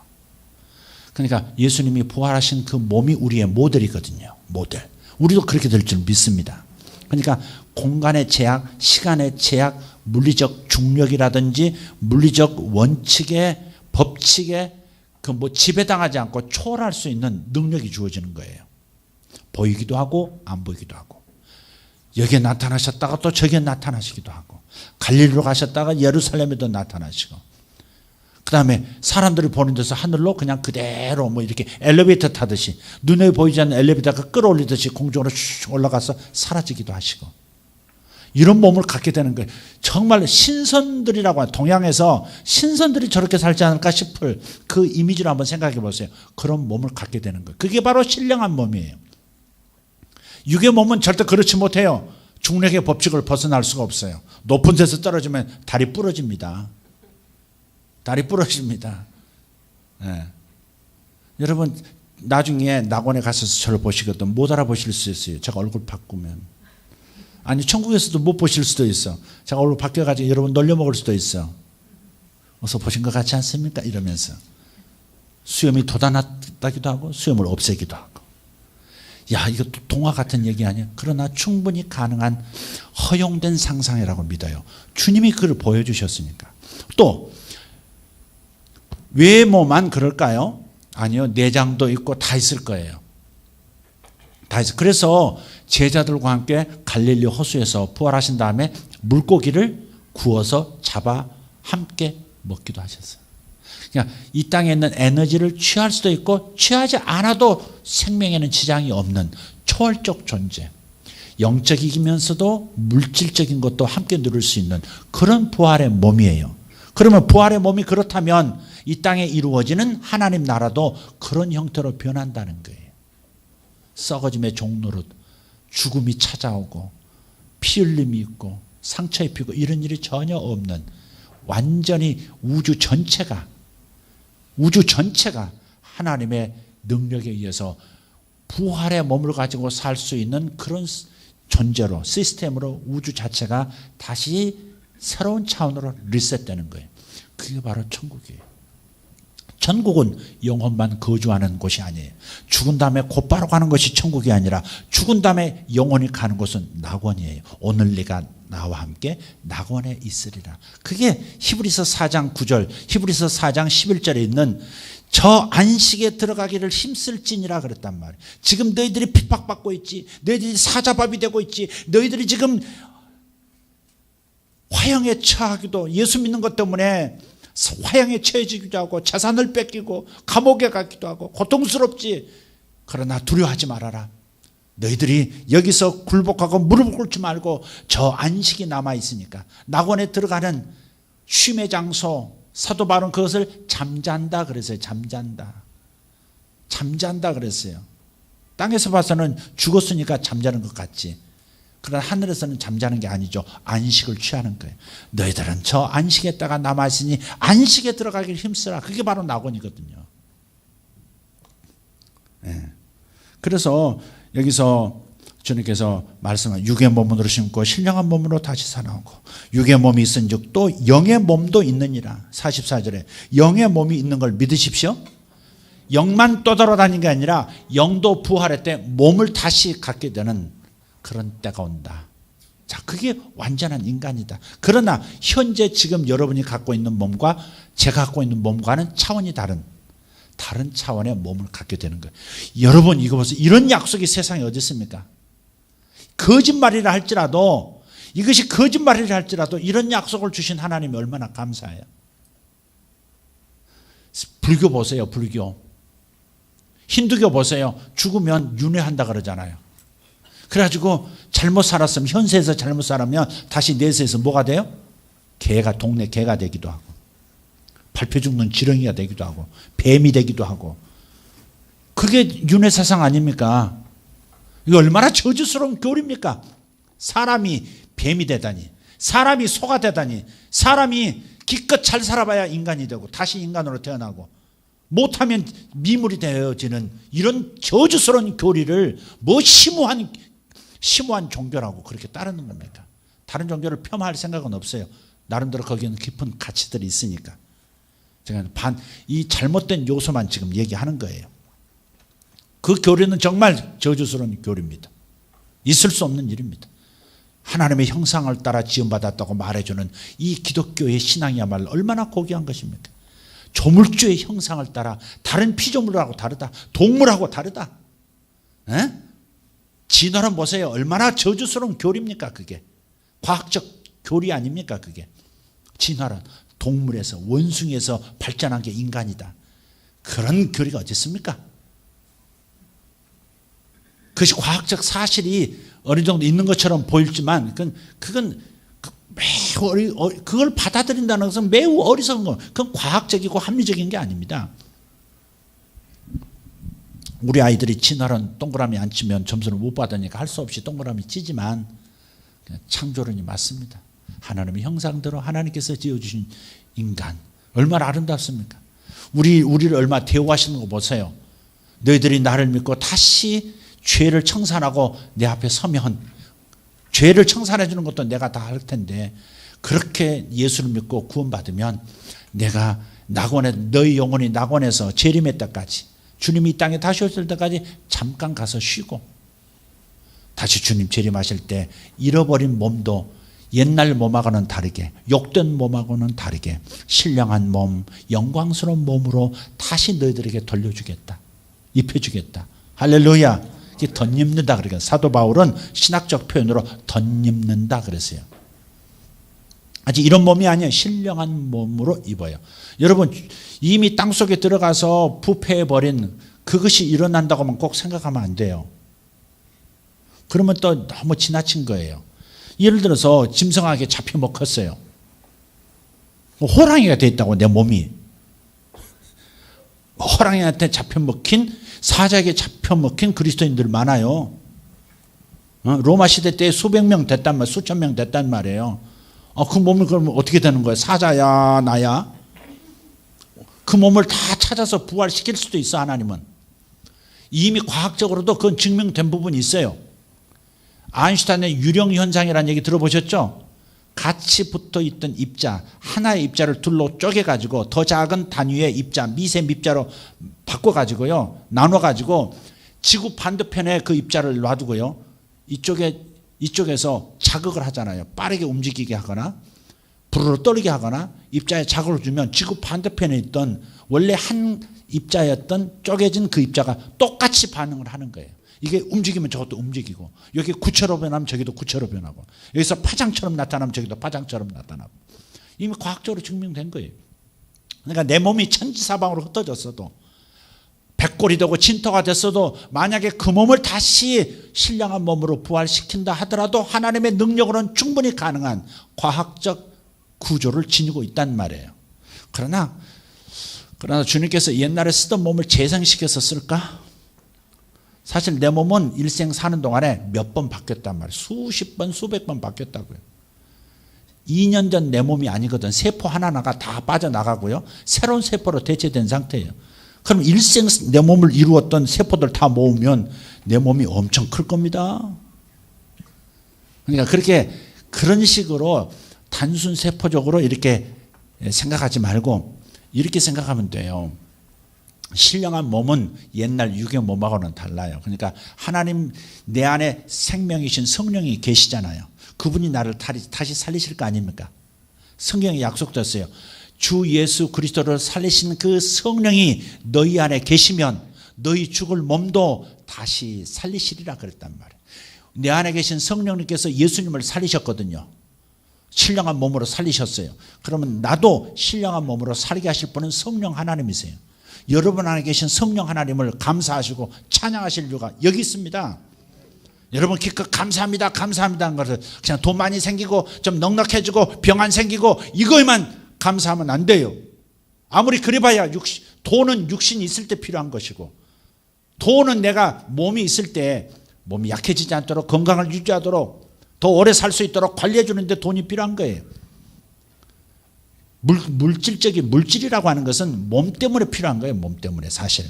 그러니까 예수님이 부활하신 그 몸이 우리의 모델이거든요. 모델. 우리도 그렇게 될 줄 믿습니다. 그러니까 공간의 제약, 시간의 제약, 물리적 중력이라든지 물리적 원칙에 법칙에 그 지배당하지 않고 초월할 수 있는 능력이 주어지는 거예요. 보이기도 하고 안 보이기도 하고. 여기에 나타나셨다가 또 저기에 나타나시기도 하고 갈릴리로 가셨다가 예루살렘에도 나타나시고 그 다음에 사람들이 보는 데서 하늘로 그냥 그대로 뭐 이렇게 엘리베이터 타듯이 눈에 보이지 않는 엘리베이터가 끌어올리듯이 공중으로 슉 올라가서 사라지기도 하시고 이런 몸을 갖게 되는 거예요. 정말 신선들이라고 하는 동양에서 신선들이 저렇게 살지 않을까 싶을 그 이미지를 한번 생각해 보세요. 그런 몸을 갖게 되는 거예요. 그게 바로 신령한 몸이에요. 육의 몸은 절대 그렇지 못해요. 중력의 법칙을 벗어날 수가 없어요. 높은 데서 떨어지면 다리 부러집니다. 다리 부러집니다. 네. 여러분 나중에 낙원에 가셔서 저를 보시거든 못 알아보실 수 있어요. 제가 얼굴 바꾸면. 아니 천국에서도 못 보실 수도 있어. 제가 얼굴 바뀌어가지고 여러분 놀려먹을 수도 있어. 어서 보신 것 같지 않습니까? 이러면서 수염이 돋아났다기도 하고 수염을 없애기도 하고. 야, 이것도 동화 같은 얘기 아니야? 그러나 충분히 가능한 허용된 상상이라고 믿어요. 주님이 그걸 보여주셨으니까. 또 외모만 그럴까요? 아니요. 내장도 있고 다 있을 거예요. 다 있어. 그래서 제자들과 함께 갈릴리 호수에서 부활하신 다음에 물고기를 구워서 잡아 함께 먹기도 하셨어요. 그러니까 이 땅에 있는 에너지를 취할 수도 있고 취하지 않아도 생명에는 지장이 없는 초월적 존재, 영적이면서도 물질적인 것도 함께 누릴 수 있는 그런 부활의 몸이에요. 그러면 부활의 몸이 그렇다면 이 땅에 이루어지는 하나님 나라도 그런 형태로 변한다는 거예요. 썩어짐의 종노릇, 죽음이 찾아오고 피 흘림이 있고 상처 입히고 이런 일이 전혀 없는 완전히 우주 전체가 하나님의 능력에 의해서 부활의 몸을 가지고 살 수 있는 그런 존재로, 시스템으로 우주 자체가 다시 새로운 차원으로 리셋되는 거예요. 그게 바로 천국이에요. 천국은 영혼만 거주하는 곳이 아니에요. 죽은 다음에 곧바로 가는 것이 천국이 아니라 죽은 다음에 영혼이 가는 곳은 낙원이에요. 오늘 네가 나와 함께 낙원에 있으리라. 그게 히브리서 4장 9절, 히브리서 4장 11절에 있는 저 안식에 들어가기를 힘쓸지니라 그랬단 말이에요. 지금 너희들이 핍박받고 있지, 너희들이 사자밥이 되고 있지, 너희들이 지금 화형에 처하기도, 예수 믿는 것 때문에 화형에 처해지기도 하고 재산을 뺏기고 감옥에 가기도 하고 고통스럽지. 그러나 두려워하지 말아라. 너희들이 여기서 굴복하고 무릎을 꿇지 말고 저 안식이 남아있으니까, 낙원에 들어가는 쉼의 장소, 사도 바울은 그것을 잠잔다 그랬어요. 잠잔다 그랬어요. 땅에서 봐서는 죽었으니까 잠자는 것 같지. 그러나 하늘에서는 잠자는 게 아니죠. 안식을 취하는 거예요. 너희들은 저 안식에다가 남아있으니 안식에 들어가기를 힘쓰라. 그게 바로 낙원이거든요. 네. 그래서 여기서 주님께서 말씀한 육의 몸으로 심고 신령한 몸으로 다시 살아오고, 육의 몸이 있은즉 또 영의 몸도 있느니라. 44절에 영의 몸이 있는 걸 믿으십시오. 영만 떠돌아다니는 게 아니라 영도 부활할 때 몸을 다시 갖게 되는 그런 때가 온다. 자, 그게 완전한 인간이다. 그러나 현재 지금 여러분이 갖고 있는 몸과 제가 갖고 있는 몸과는 차원이 다른 차원의 몸을 갖게 되는 거예요. 여러분 이거 보세요. 이런 약속이 세상에 어디 있습니까? 거짓말이라 할지라도, 이것이 거짓말이라 할지라도 이런 약속을 주신 하나님이 얼마나 감사해요. 불교 보세요. 불교. 힌두교 보세요. 죽으면 윤회한다 그러잖아요. 그래가지고 잘못 살았으면, 현세에서 잘못 살았으면 다시 내세에서 뭐가 돼요? 동네 개가 되기도 하고, 밟혀 죽는 지렁이가 되기도 하고, 뱀이 되기도 하고. 그게 윤회 사상 아닙니까? 이거 얼마나 저주스러운 교리입니까? 사람이 뱀이 되다니, 사람이 소가 되다니, 사람이 기껏 잘 살아봐야 인간이 되고 다시 인간으로 태어나고, 못하면 미물이 되어지는 이런 저주스러운 교리를 뭐 심오한 종교라고 그렇게 따르는 겁니까? 다른 종교를 폄하할 생각은 없어요. 나름대로 거기는 깊은 가치들이 있으니까. 제가 이 잘못된 요소만 지금 얘기하는 거예요. 그 교리는 정말 저주스러운 교리입니다. 있을 수 없는 일입니다. 하나님의 형상을 따라 지음받았다고 말해주는 이 기독교의 신앙이야말로 얼마나 고귀한 것입니까? 조물주의 형상을 따라, 다른 피조물하고 다르다, 동물하고 다르다. 에? 진화론 보세요. 얼마나 저주스러운 교리입니까? 그게 과학적 교리 아닙니까? 그게 진화론, 동물에서, 원숭이에서 발전한 게 인간이다. 그런 교리가 어디 있습니까? 그것이 과학적 사실이 어느 정도 있는 것처럼 보일지만 그건 매우 그걸 받아들인다는 것은 매우 어리석은 거. 그건 과학적이고 합리적인 게 아닙니다. 우리 아이들이 진화론 동그라미 안 치면 점수를 못 받으니까 할 수 없이 동그라미 치지만 창조론이 맞습니다. 하나님의 형상대로 하나님께서 지어주신 인간 얼마나 아름답습니까? 우리를 얼마나 대우하시는 거 보세요. 너희들이 나를 믿고 다시 죄를 청산하고 내 앞에 서면, 죄를 청산해 주는 것도 내가 다 할 텐데, 그렇게 예수를 믿고 구원받으면 내가 너희 영혼이 낙원에서 재림의 때까지, 주님이 이 땅에 다시 오실 때까지 잠깐 가서 쉬고 다시 주님 재림하실 때 잃어버린 몸도 옛날 몸하고는 다르게, 욕된 몸하고는 다르게 신령한 몸, 영광스러운 몸으로 다시 너희들에게 돌려주겠다, 입혀주겠다. 할렐루야. 이게 덧입는다. 그러니까 사도 바울은 신학적 표현으로 덧입는다 그랬어요. 아직 이런 몸이 아니에요. 신령한 몸으로 입어요. 여러분, 이미 땅속에 들어가서 부패해버린 그것이 일어난다고만 꼭 생각하면 안 돼요. 그러면 또 너무 지나친 거예요. 예를 들어서 짐승에게 잡혀 먹혔어요. 호랑이가 돼 있다고, 내 몸이. 호랑이한테 잡혀 먹힌, 사자에게 잡혀 먹힌 그리스도인들 많아요. 로마 시대 때 수백 명 됐단 말, 수천 명 됐단 말이에요. 그 몸을 그러면 어떻게 되는 거예요? 사자야, 나야? 그 몸을 다 찾아서 부활시킬 수도 있어, 하나님은. 이미 과학적으로도 그건 증명된 부분이 있어요. 아인슈타인의 유령 현상이라는 얘기 들어보셨죠? 같이 붙어 있던 입자, 하나의 입자를 둘로 쪼개가지고 더 작은 단위의 입자, 미세 입자로 바꿔가지고요, 나눠가지고 지구 반대편에 그 입자를 놔두고요, 이쪽에서 자극을 하잖아요. 빠르게 움직이게 하거나 부르르 떨리게 하거나 입자에 자극을 주면 지구 반대편에 있던 원래 한 입자였던 쪼개진 그 입자가 똑같이 반응을 하는 거예요. 이게 움직이면 저것도 움직이고, 여기 구체로 변하면 저기도 구체로 변하고, 여기서 파장처럼 나타나면 저기도 파장처럼 나타나고, 이미 과학적으로 증명된 거예요. 그러니까 내 몸이 천지사방으로 흩어졌어도, 백골이 되고 진토가 됐어도, 만약에 그 몸을 다시 신령한 몸으로 부활시킨다 하더라도 하나님의 능력으로는 충분히 가능한 과학적 구조를 지니고 있단 말이에요. 그러나 주님께서 옛날에 쓰던 몸을 재생시켜서 쓸까? 사실 내 몸은 일생 사는 동안에 몇 번 바뀌었단 말이에요. 수십 번, 수백 번 바뀌었다고요. 2년 전 내 몸이 아니거든. 세포 하나하나가 다 빠져나가고요, 새로운 세포로 대체된 상태예요. 그럼 일생 내 몸을 이루었던 세포들 다 모으면 내 몸이 엄청 클 겁니다. 그러니까 그런 식으로 단순 세포적으로 이렇게 생각하지 말고 이렇게 생각하면 돼요. 신령한 몸은 옛날 육의 몸하고는 달라요. 그러니까 하나님 내 안에 생명이신 성령이 계시잖아요. 그분이 나를 다시 살리실 거 아닙니까? 성경에 약속됐어요. 주 예수 그리스도를 살리신 그 성령이 너희 안에 계시면 너희 죽을 몸도 다시 살리시리라 그랬단 말이에요. 내 안에 계신 성령님께서 예수님을 살리셨거든요. 신령한 몸으로 살리셨어요. 그러면 나도 신령한 몸으로 살게 하실 분은 성령 하나님이세요. 여러분 안에 계신 성령 하나님을 감사하시고 찬양하실 이유가 여기 있습니다. 여러분 기껏 감사합니다 감사합니다 하는 것을 그냥 돈 많이 생기고 좀 넉넉해지고 병 안 생기고 이거에만 감사하면 안 돼요. 아무리 그래봐야 돈은 육신이 있을 때 필요한 것이고, 돈은 내가 몸이 있을 때 몸이 약해지지 않도록 건강을 유지하도록 더 오래 살 수 있도록 관리해 주는데 돈이 필요한 거예요. 물질적인 물질이라고 하는 것은 몸 때문에 필요한 거예요. 몸 때문에 사실.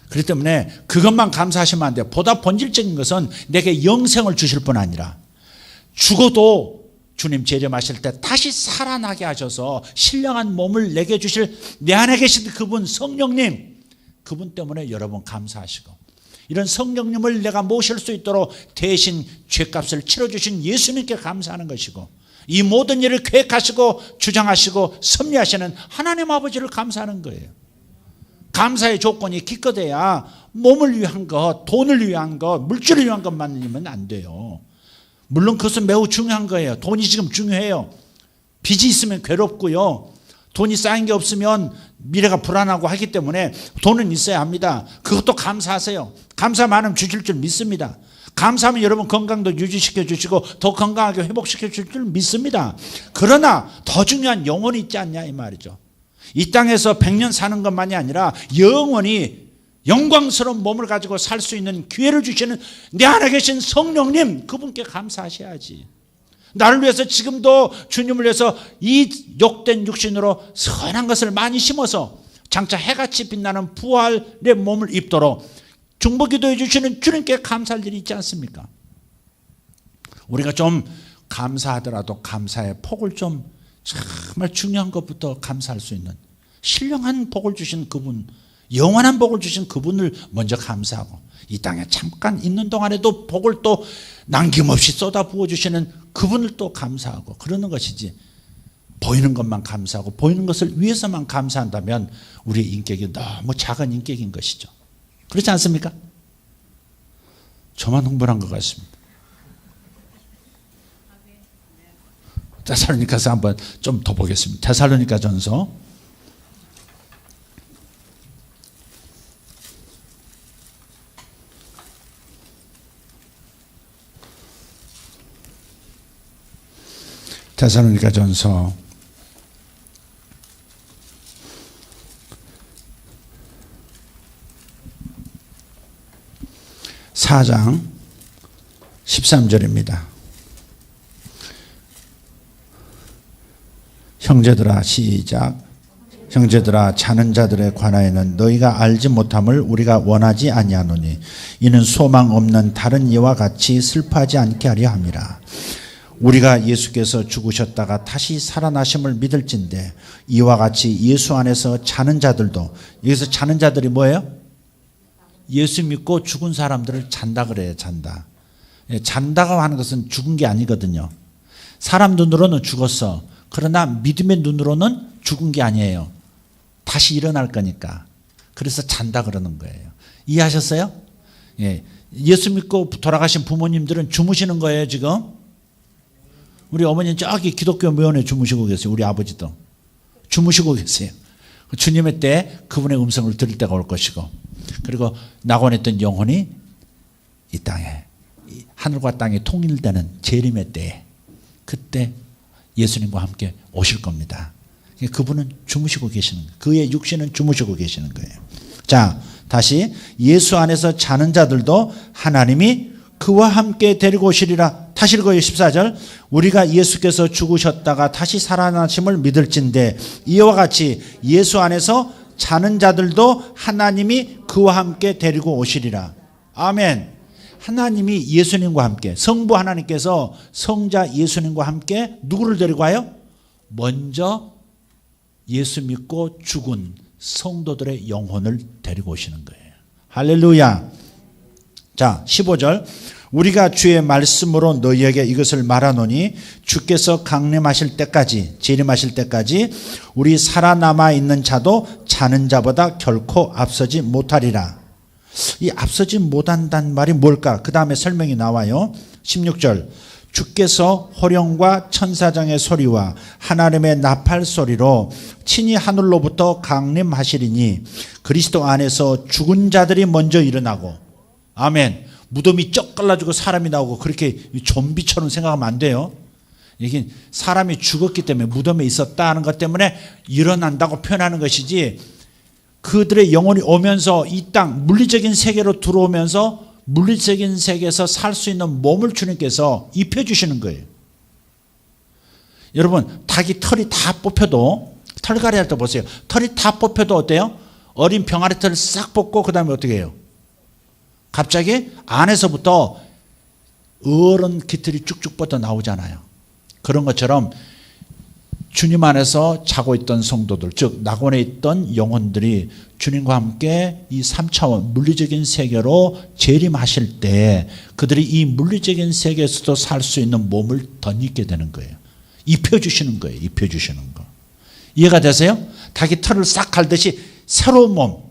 그렇기 때문에 그것만 감사하시면 안 돼요. 보다 본질적인 것은 내게 영생을 주실 뿐 아니라 죽어도 주님 재림하실 때 다시 살아나게 하셔서 신령한 몸을 내게 주실 내 안에 계신 그분 성령님, 그분 때문에 여러분 감사하시고, 이런 성령님을 내가 모실 수 있도록 대신 죄값을 치러주신 예수님께 감사하는 것이고, 이 모든 일을 계획하시고 주장하시고 섭리하시는 하나님 아버지를 감사하는 거예요. 감사의 조건이 기껏해야 몸을 위한 것, 돈을 위한 것, 물질을 위한 것만이면 안 돼요. 물론 그것은 매우 중요한 거예요. 돈이 지금 중요해요. 빚이 있으면 괴롭고요, 돈이 쌓인 게 없으면 미래가 불안하고 하기 때문에 돈은 있어야 합니다. 그것도 감사하세요. 감사 많으면 주실 줄 믿습니다. 감사하면 여러분 건강도 유지시켜 주시고 더 건강하게 회복시켜 줄 줄 믿습니다. 그러나 더 중요한 영혼이 있지 않냐 이 말이죠. 이 땅에서 100년 사는 것만이 아니라 영원히 영광스러운 몸을 가지고 살 수 있는 기회를 주시는 내 안에 계신 성령님, 그분께 감사하셔야지. 나를 위해서 지금도 주님을 위해서 이 욕된 육신으로 선한 것을 많이 심어서 장차 해같이 빛나는 부활의 몸을 입도록 중보기도해 주시는 주님께 감사할 일이 있지 않습니까? 우리가 좀 감사하더라도 감사의 폭을 좀 정말 중요한 것부터 감사할 수 있는 신령한 복을 주신 그분, 영원한 복을 주신 그분을 먼저 감사하고, 이 땅에 잠깐 있는 동안에도 복을 또 남김없이 쏟아 부어주시는 그분을 또 감사하고 그러는 것이지, 보이는 것만 감사하고 보이는 것을 위해서만 감사한다면 우리의 인격이 너무 작은 인격인 것이죠. 그렇지 않습니까? 저만 흥분한 것 같습니다. 데살로니가서 한번 좀 더 보겠습니다. 데살로니가 전서 4장 13절입니다. 형제들아, 시작. 형제들아, 자는 자들에 관하여는 너희가 알지 못함을 우리가 원하지 아니하노니 이는 소망 없는 다른 이와 같이 슬퍼하지 않게 하려 함이라. 우리가 예수께서 죽으셨다가 다시 살아나심을 믿을진대 이와 같이 예수 안에서 자는 자들도, 여기서 자는 자들이 뭐예요? 예수 믿고 죽은 사람들을 잔다 그래요. 잔다. 잔다가 하는 것은 죽은 게 아니거든요. 사람 눈으로는 죽었어. 그러나 믿음의 눈으로는 죽은 게 아니에요. 다시 일어날 거니까. 그래서 잔다 그러는 거예요. 이해하셨어요? 예. 예수 믿고 돌아가신 부모님들은 주무시는 거예요, 지금. 우리 어머니는 저기 기독교 묘원에 주무시고 계세요. 우리 아버지도 주무시고 계세요. 주님의 때 그분의 음성을 들을 때가 올 것이고, 그리고 낙원했던 영혼이 이 땅에, 하늘과 땅이 통일되는 재림의 때에, 그때 예수님과 함께 오실 겁니다. 그분은 주무시고 계시는 거예요. 그의 육신은 주무시고 계시는 거예요. 자, 다시 예수 안에서 자는 자들도 하나님이 그와 함께 데리고 오시리라. 다시 읽어요. 14절. 우리가 예수께서 죽으셨다가 다시 살아나심을 믿을진대 이와 같이 예수 안에서 자는 자들도 하나님이 그와 함께 데리고 오시리라. 아멘. 하나님이 예수님과 함께, 성부 하나님께서 성자 예수님과 함께 누구를 데리고 와요? 먼저 예수 믿고 죽은 성도들의 영혼을 데리고 오시는 거예요. 할렐루야. 자, 15절. 우리가 주의 말씀으로 너희에게 이것을 말하노니 주께서 강림하실 때까지, 재림하실 때까지 우리 살아남아 있는 자도 자는 자보다 결코 앞서지 못하리라. 이 앞서지 못한다는 말이 뭘까? 그 다음에 설명이 나와요. 16절. 주께서 호령과 천사장의 소리와 하나님의 나팔 소리로 친히 하늘로부터 강림하시리니 그리스도 안에서 죽은 자들이 먼저 일어나고. 아멘. 무덤이 쩍 갈라지고 사람이 나오고 그렇게 좀비처럼 생각하면 안 돼요. 이게 사람이 죽었기 때문에 무덤에 있었다는 것 때문에 일어난다고 표현하는 것이지, 그들의 영혼이 오면서 이 땅 물리적인 세계로 들어오면서 물리적인 세계에서 살 수 있는 몸을 주님께서 입혀주시는 거예요. 여러분, 닭이 털이 다 뽑혀도, 털갈이 할 때 보세요. 털이 다 뽑혀도 어때요? 어린 병아리 털을 싹 뽑고 그 다음에 어떻게 해요? 갑자기 안에서부터 어른 깃털이 쭉쭉 뻗어 나오잖아요. 그런 것처럼 주님 안에서 자고 있던 성도들, 즉 낙원에 있던 영혼들이 주님과 함께 이 3차원 물리적인 세계로 재림하실 때 그들이 이 물리적인 세계에서도 살 수 있는 몸을 덧입게 되는 거예요. 입혀주시는 거예요. 입혀주시는 거. 이해가 되세요? 닭이 털을 싹 갈듯이 새로운 몸,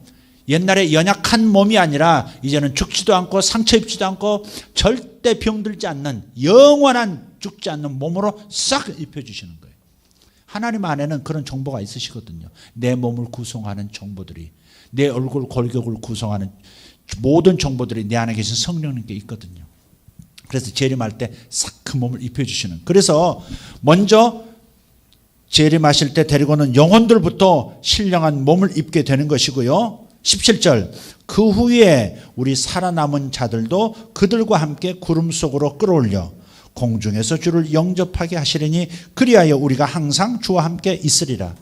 옛날에 연약한 몸이 아니라 이제는 죽지도 않고 상처 입지도 않고 절대 병들지 않는 영원한 죽지 않는 몸으로 싹 입혀주시는 거예요. 하나님 안에는 그런 정보가 있으시거든요. 내 몸을 구성하는 정보들이, 내 얼굴 골격을 구성하는 모든 정보들이 내 안에 계신 성령님께 있거든요. 그래서 재림할 때 싹 그 몸을 입혀주시는. 그래서 먼저 재림하실 때 데리고 오는 영혼들부터 신령한 몸을 입게 되는 것이고요. 17절. 그 후에 우리 살아남은 자들도 그들과 함께 구름 속으로 끌어올려 공중에서 주를 영접하게 하시리니 그리하여 우리가 항상 주와 함께 있으리라.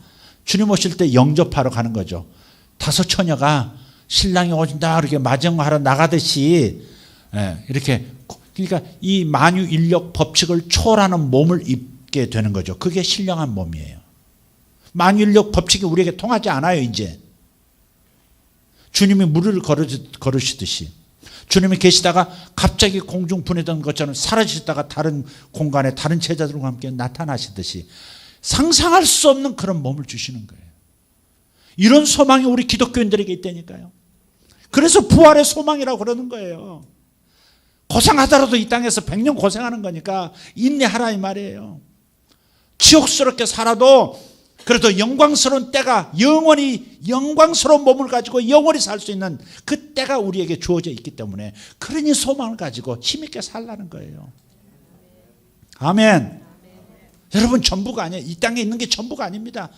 주님 오실 때 영접하러 가는 거죠. 다섯 처녀가 신랑이 오신다 이렇게 맞이하러 나가듯이, 이렇게, 그러니까 이 만유인력 법칙을 초월하는 몸을 입게 되는 거죠. 그게 신령한 몸이에요. 만유인력 법칙이 우리에게 통하지 않아요. 이제 주님이 무리를 걸으시듯이, 주님이 계시다가 갑자기 공중 분해된 것처럼 사라지셨다가 다른 공간에 다른 제자들과 함께 나타나시듯이 상상할 수 없는 그런 몸을 주시는 거예요. 이런 소망이 우리 기독교인들에게 있다니까요. 그래서 부활의 소망이라고 그러는 거예요. 고생하더라도 이 땅에서 100년 고생하는 거니까 인내하라 이 말이에요. 지옥스럽게 살아도 그래도 영광스러운 때가 영원히 영광스러운 몸을 가지고 영원히 살 수 있는 그 때가 우리에게 주어져 있기 때문에 그러니 소망을 가지고 힘있게 살라는 거예요. 아멘. 여러분 전부가 아니에요. 이 땅에 있는 게 전부가 아닙니다.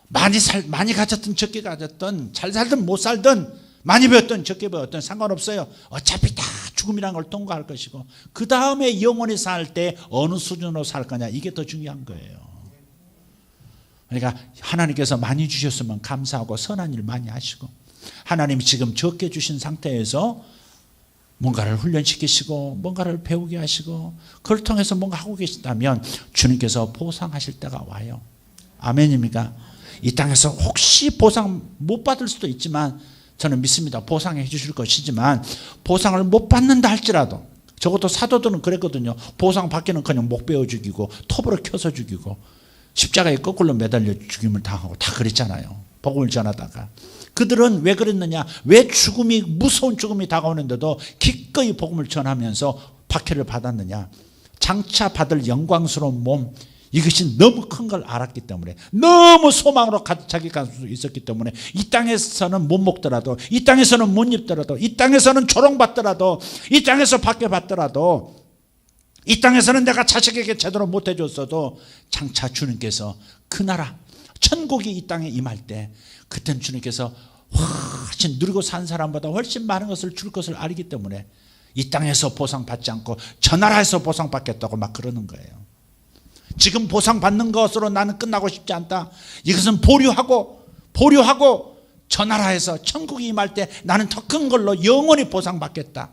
많이 가졌든 적게 가졌든 잘 살든 못 살든 많이 배웠든 적게 배웠든 상관없어요. 어차피 다 죽음이라는 걸 통과할 것이고 그 다음에 영원히 살 때 어느 수준으로 살 거냐 이게 더 중요한 거예요. 그러니까 하나님께서 많이 주셨으면 감사하고 선한 일 많이 하시고 하나님이 지금 적게 주신 상태에서 뭔가를 훈련시키시고 뭔가를 배우게 하시고 그걸 통해서 뭔가 하고 계신다면 주님께서 보상하실 때가 와요. 아멘입니까? 이 땅에서 혹시 보상 못 받을 수도 있지만 저는 믿습니다. 보상해 주실 것이지만 보상을 못 받는다 할지라도 적어도 사도들은 그랬거든요. 보상 받기는 그냥 목 베어 죽이고 톱으로 켜서 죽이고 십자가에 거꾸로 매달려 죽임을 당하고 다 그랬잖아요. 복음을 전하다가 그들은 왜 그랬느냐, 왜 죽음이 무서운 죽음이 다가오는데도 기꺼이 복음을 전하면서 박해를 받았느냐, 장차 받을 영광스러운 몸 이것이 너무 큰 걸 알았기 때문에 너무 소망으로 가득 차게 갈 수 있었기 때문에 이 땅에서는 못 먹더라도 이 땅에서는 못 입더라도 이 땅에서는 조롱받더라도 이 땅에서 박해받더라도 이 땅에서는 내가 자식에게 제대로 못해줬어도 장차 주님께서 그 나라 천국이 이 땅에 임할 때 그때는 주님께서 훨씬 누리고 산 사람보다 훨씬 많은 것을 줄 것을 알기 때문에 이 땅에서 보상받지 않고 저 나라에서 보상받겠다고 막 그러는 거예요. 지금 보상받는 것으로 나는 끝나고 싶지 않다. 이것은 보류하고 저 나라에서 천국이 임할 때 나는 더 큰 걸로 영원히 보상받겠다.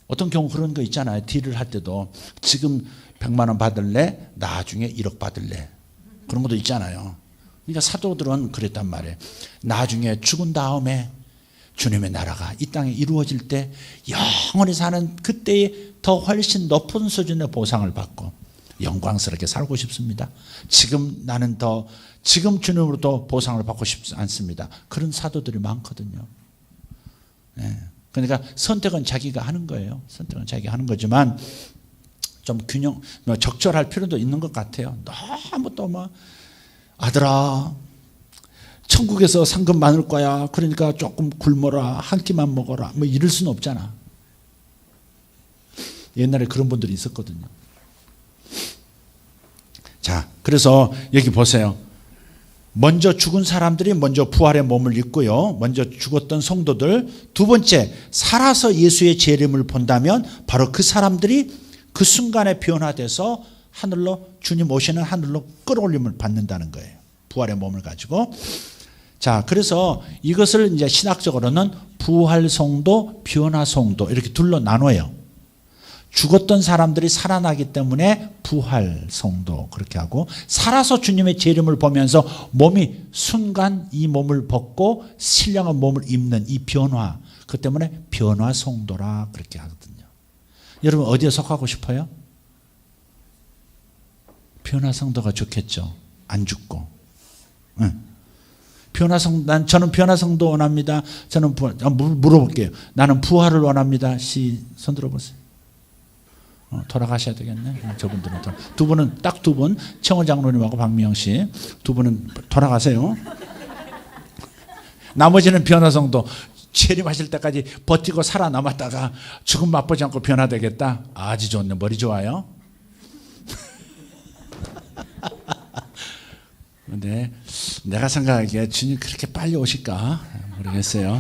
어떤 경우 그런 거 있잖아요. 딜을 할 때도 지금 100만 원 받을래? 나중에 1억 받을래? 그런 것도 있잖아요. 그러니까 사도들은 그랬단 말이에요. 나중에 죽은 다음에 주님의 나라가 이 땅에 이루어질 때 영원히 사는 그때에 더 훨씬 높은 수준의 보상을 받고 영광스럽게 살고 싶습니다. 지금 나는 지금 주님으로부터 보상을 받고 싶지 않습니다. 그런 사도들이 많거든요. 네. 그러니까 선택은 자기가 하는 거예요. 선택은 자기가 하는 거지만 좀 적절할 필요도 있는 것 같아요. 너무 또 아들아 천국에서 상금 많을 거야. 그러니까 조금 굶어라. 한 끼만 먹어라. 이럴 수는 없잖아. 옛날에 그런 분들이 있었거든요. 자, 그래서 여기 보세요. 먼저 죽은 사람들이 먼저 부활의 몸을 입고요. 먼저 죽었던 성도들. 두 번째, 살아서 예수의 재림을 본다면 바로 그 사람들이 그 순간에 변화돼서 하늘로 주님 오시는 하늘로 끌어올림을 받는다는 거예요. 부활의 몸을 가지고. 자, 그래서 이것을 이제 신학적으로는 부활 성도, 변화 성도 이렇게 둘로 나눠요. 죽었던 사람들이 살아나기 때문에 부활 성도 그렇게 하고 살아서 주님의 재림을 보면서 몸이 순간 이 몸을 벗고 신령한 몸을 입는 이 변화 그 때문에 변화 성도라 그렇게 하거든요. 여러분 어디에 속하고 싶어요? 변화 성도가 좋겠죠. 안 죽고. 응. 저는 변화 성도 원합니다. 저는 물어볼게요. 나는 부활을 원합니다. 손 들어보세요. 돌아가셔야 되겠네. 저분들은 두 분은 딱 두 분, 청원 장로님하고 박미영 씨 두 분은 돌아가세요. 나머지는 변화성도 재림하실 때까지 버티고 살아남았다가 죽음 맛보지 않고 변화되겠다. 아주 좋네. 머리 좋아요. 근데 내가 생각하기에 주님 그렇게 빨리 오실까 모르겠어요.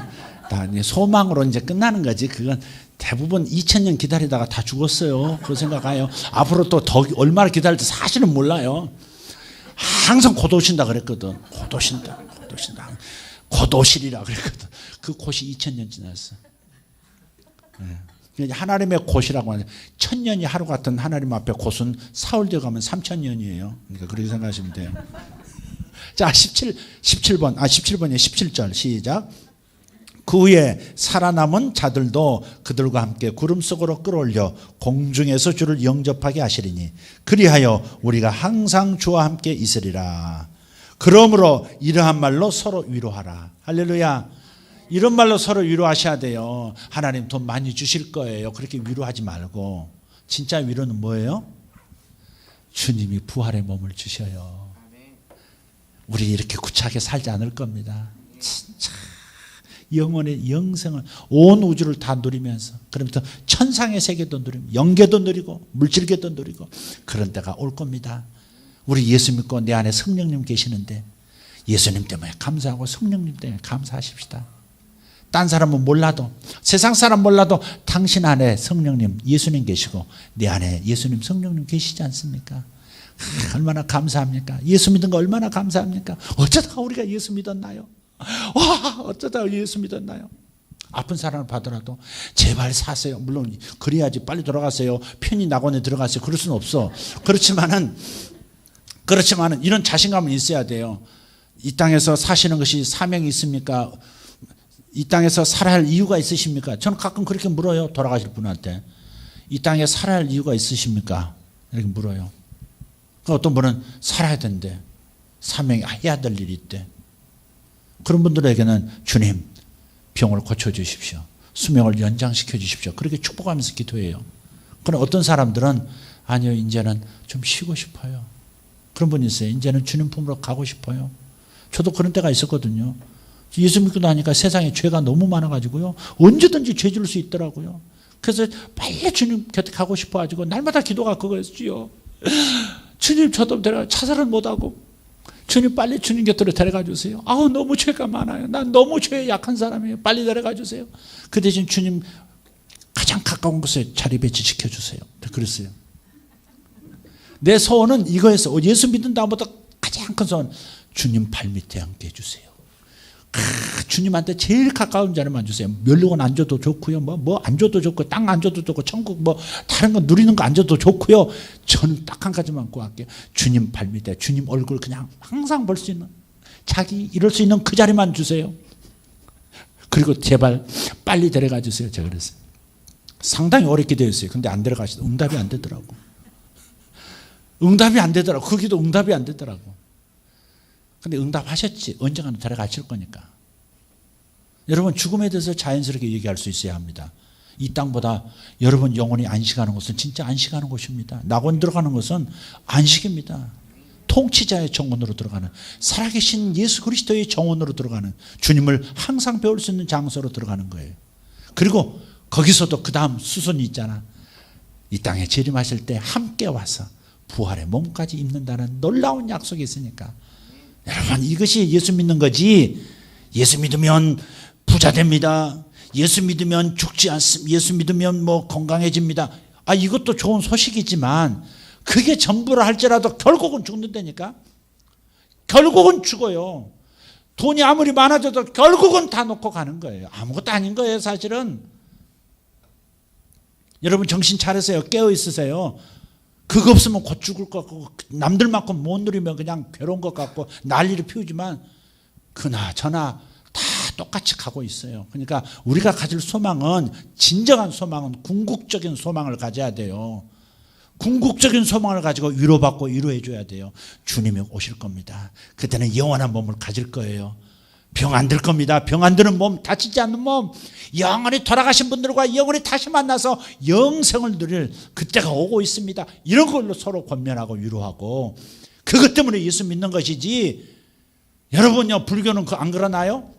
다 소망으로 이제 끝나는 거지. 그건 대부분 2000년 기다리다가 다 죽었어요. 그런 생각해요. 앞으로 또 더 얼마나 기다릴지 사실은 몰라요. 항상 곧 오신다 그랬거든. 곧 오신다. 곧 오시리라 그랬거든. 그 곧이 2000년 지났어. 네. 하나님의 곧이라고 하는 1000년이 하루 같은 하나님 앞에 곧은 사흘 가면 3000년이에요. 그러니까 그렇게 생각하시면 돼요. 자, 17번이에요. 17절 시작. 그 후에 살아남은 자들도 그들과 함께 구름 속으로 끌어올려 공중에서 주를 영접하게 하시리니 그리하여 우리가 항상 주와 함께 있으리라. 그러므로 이러한 말로 서로 위로하라. 할렐루야. 이런 말로 서로 위로하셔야 돼요. 하나님 돈 많이 주실 거예요. 그렇게 위로하지 말고, 진짜 위로는 뭐예요? 주님이 부활의 몸을 주셔요. 우리 이렇게 구차하게 살지 않을 겁니다. 진짜 영혼의 영생을, 온 우주를 다 누리면서, 그러면서 천상의 세계도 누리고 영계도 누리고 물질계도 누리고 그런 때가 올 겁니다. 우리 예수 믿고 내 안에 성령님 계시는데 예수님 때문에 감사하고 성령님 때문에 감사하십시다. 딴 사람은 몰라도, 세상 사람 몰라도 당신 안에 성령님 예수님 계시고 내 안에 예수님 성령님 계시지 않습니까? 얼마나 감사합니까? 예수 믿은 거 얼마나 감사합니까? 어쩌다가 우리가 예수 믿었나요? 와, 어쩌다가 예수 믿었나요? 아픈 사람을 받더라도 제발 사세요. 물론 그래야지 빨리 돌아가세요. 편히 낙원에 들어가세요. 그럴 수는 없어. 그렇지만은 이런 자신감은 있어야 돼요. 이 땅에서 사시는 것이 사명이 있습니까? 이 땅에서 살아야 할 이유가 있으십니까? 저는 가끔 그렇게 물어요. 돌아가실 분한테. 이 땅에 살아야 할 이유가 있으십니까? 이렇게 물어요. 어떤 분은 살아야 된대. 사명이 해야 될 일이 있대. 그런 분들에게는 주님 병을 고쳐주십시오. 수명을 연장시켜 주십시오. 그렇게 축복하면서 기도해요. 그럼 어떤 사람들은 아니요, 이제는 좀 쉬고 싶어요. 그런 분이 있어요. 이제는 주님 품으로 가고 싶어요. 저도 그런 때가 있었거든요. 예수 믿고 나니까 세상에 죄가 너무 많아가지고요. 언제든지 죄 지을 수 있더라고요. 그래서 빨리 주님 곁에 가고 싶어가지고 날마다 기도가 그거였지요. 주님 저도 자살을 못하고 주님 빨리 주님 곁으로 데려가 주세요. 아우 너무 죄가 많아요. 난 너무 죄에 약한 사람이에요. 빨리 데려가 주세요. 그 대신 주님 가장 가까운 곳에 자리 배치시켜 주세요. 그랬어요. 내 소원은 이거였어. 예수 믿은 다음부터 가장 큰 소원, 주님 발밑에 앉게 해주세요. 주님한테 제일 가까운 자리만 주세요. 멸류관 안 줘도 좋고요. 뭐 안 줘도 좋고, 땅 안 줘도 좋고, 천국 뭐 다른 거 누리는 거 안 줘도 좋고요. 저는 딱 한 가지만 구할게요. 주님 발밑에, 주님 얼굴 그냥 항상 볼 수 있는, 자기 이럴 수 있는 그 자리만 주세요. 그리고 제발 빨리 데려가 주세요. 제가 그랬어요. 상당히 오래 기도했어요. 근데 안 데려가시더. 응답이 안 되더라고. 응답이 안 되더라고. 거기도 응답이 안 되더라고. 근데 응답하셨지. 언젠가는 데려가실 거니까. 여러분 죽음에 대해서 자연스럽게 얘기할 수 있어야 합니다. 이 땅보다 여러분 영혼이 안식하는 곳은 진짜 안식하는 곳입니다. 낙원 들어가는 것은 안식입니다. 통치자의 정원으로 들어가는, 살아계신 예수 그리스도의 정원으로 들어가는, 주님을 항상 배울 수 있는 장소로 들어가는 거예요. 그리고 거기서도 그 다음 수순이 있잖아. 이 땅에 재림하실 때 함께 와서 부활의 몸까지 입는다는 놀라운 약속이 있으니까 여러분 이것이 예수 믿는 거지. 예수 믿으면 부자 됩니다. 예수 믿으면 죽지 않습니다. 예수 믿으면 뭐 건강해집니다. 이것도 좋은 소식이지만 그게 전부라 할지라도 결국은 죽는다니까. 결국은 죽어요. 돈이 아무리 많아져도 결국은 다 놓고 가는 거예요. 아무것도 아닌 거예요 사실은. 여러분 정신 차리세요. 깨어 있으세요. 그거 없으면 곧 죽을 것 같고 남들만큼 못 누리면 그냥 괴로운 것 같고 난리를 피우지만 그나저나 다 똑같이 가고 있어요. 그러니까 우리가 가질 소망은, 진정한 소망은 궁극적인 소망을 가져야 돼요. 궁극적인 소망을 가지고 위로받고 위로해 줘야 돼요. 주님이 오실 겁니다. 그때는 영원한 몸을 가질 거예요. 병 안 들 겁니다. 병 안 드는 몸, 다치지 않는 몸, 영원히 돌아가신 분들과 영원히 다시 만나서 영생을 누릴 그때가 오고 있습니다. 이런 걸로 서로 권면하고 위로하고, 그것 때문에 예수 믿는 것이지. 여러분요, 불교는 안 그러나요?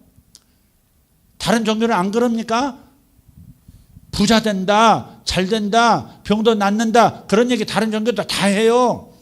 다른 종교는 안 그럽니까? 부자 된다, 잘 된다, 병도 낫는다, 그런 얘기 다른 종교도 다 해요.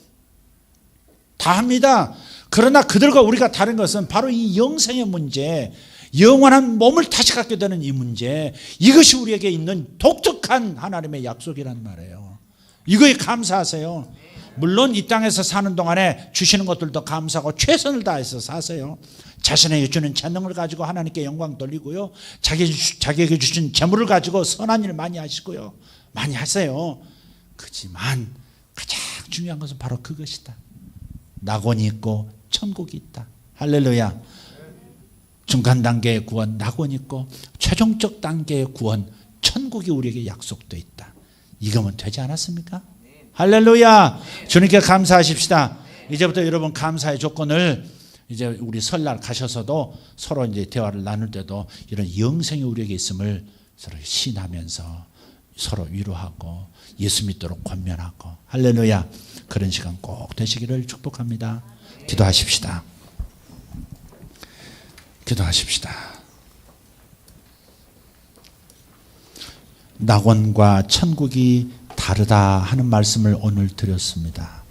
다 합니다. 그러나 그들과 우리가 다른 것은 바로 이 영생의 문제, 영원한 몸을 다시 갖게 되는 이 문제, 이것이 우리에게 있는 독특한 하나님의 약속이란 말이에요. 이거에 감사하세요. 물론 이 땅에서 사는 동안에 주시는 것들도 감사하고 최선을 다해서 사세요. 자신에게 주는 재능을 가지고 하나님께 영광 돌리고요, 자기에게 주신 재물을 가지고 선한 일 많이 하시고요, 많이 하세요. 그렇지만 가장 중요한 것은 바로 그것이다. 낙원이 있고 천국이 있다. 할렐루야. 중간 단계의 구원 낙원 있고 최종적 단계의 구원 천국이 우리에게 약속되어 있다. 이거면 되지 않았습니까? 할렐루야. 주님께 감사하십시다. 이제부터 여러분 감사의 조건을 이제 우리 설날 가셔서도 서로 이제 대화를 나눌 때도 이런 영생이 우리에게 있음을 서로 신하면서 서로 위로하고 예수 믿도록 권면하고 할렐루야. 그런 시간 꼭 되시기를 축복합니다. 기도하십시다. 기도하십시다. 낙원과 천국이 다르다 하는 말씀을 오늘 드렸습니다.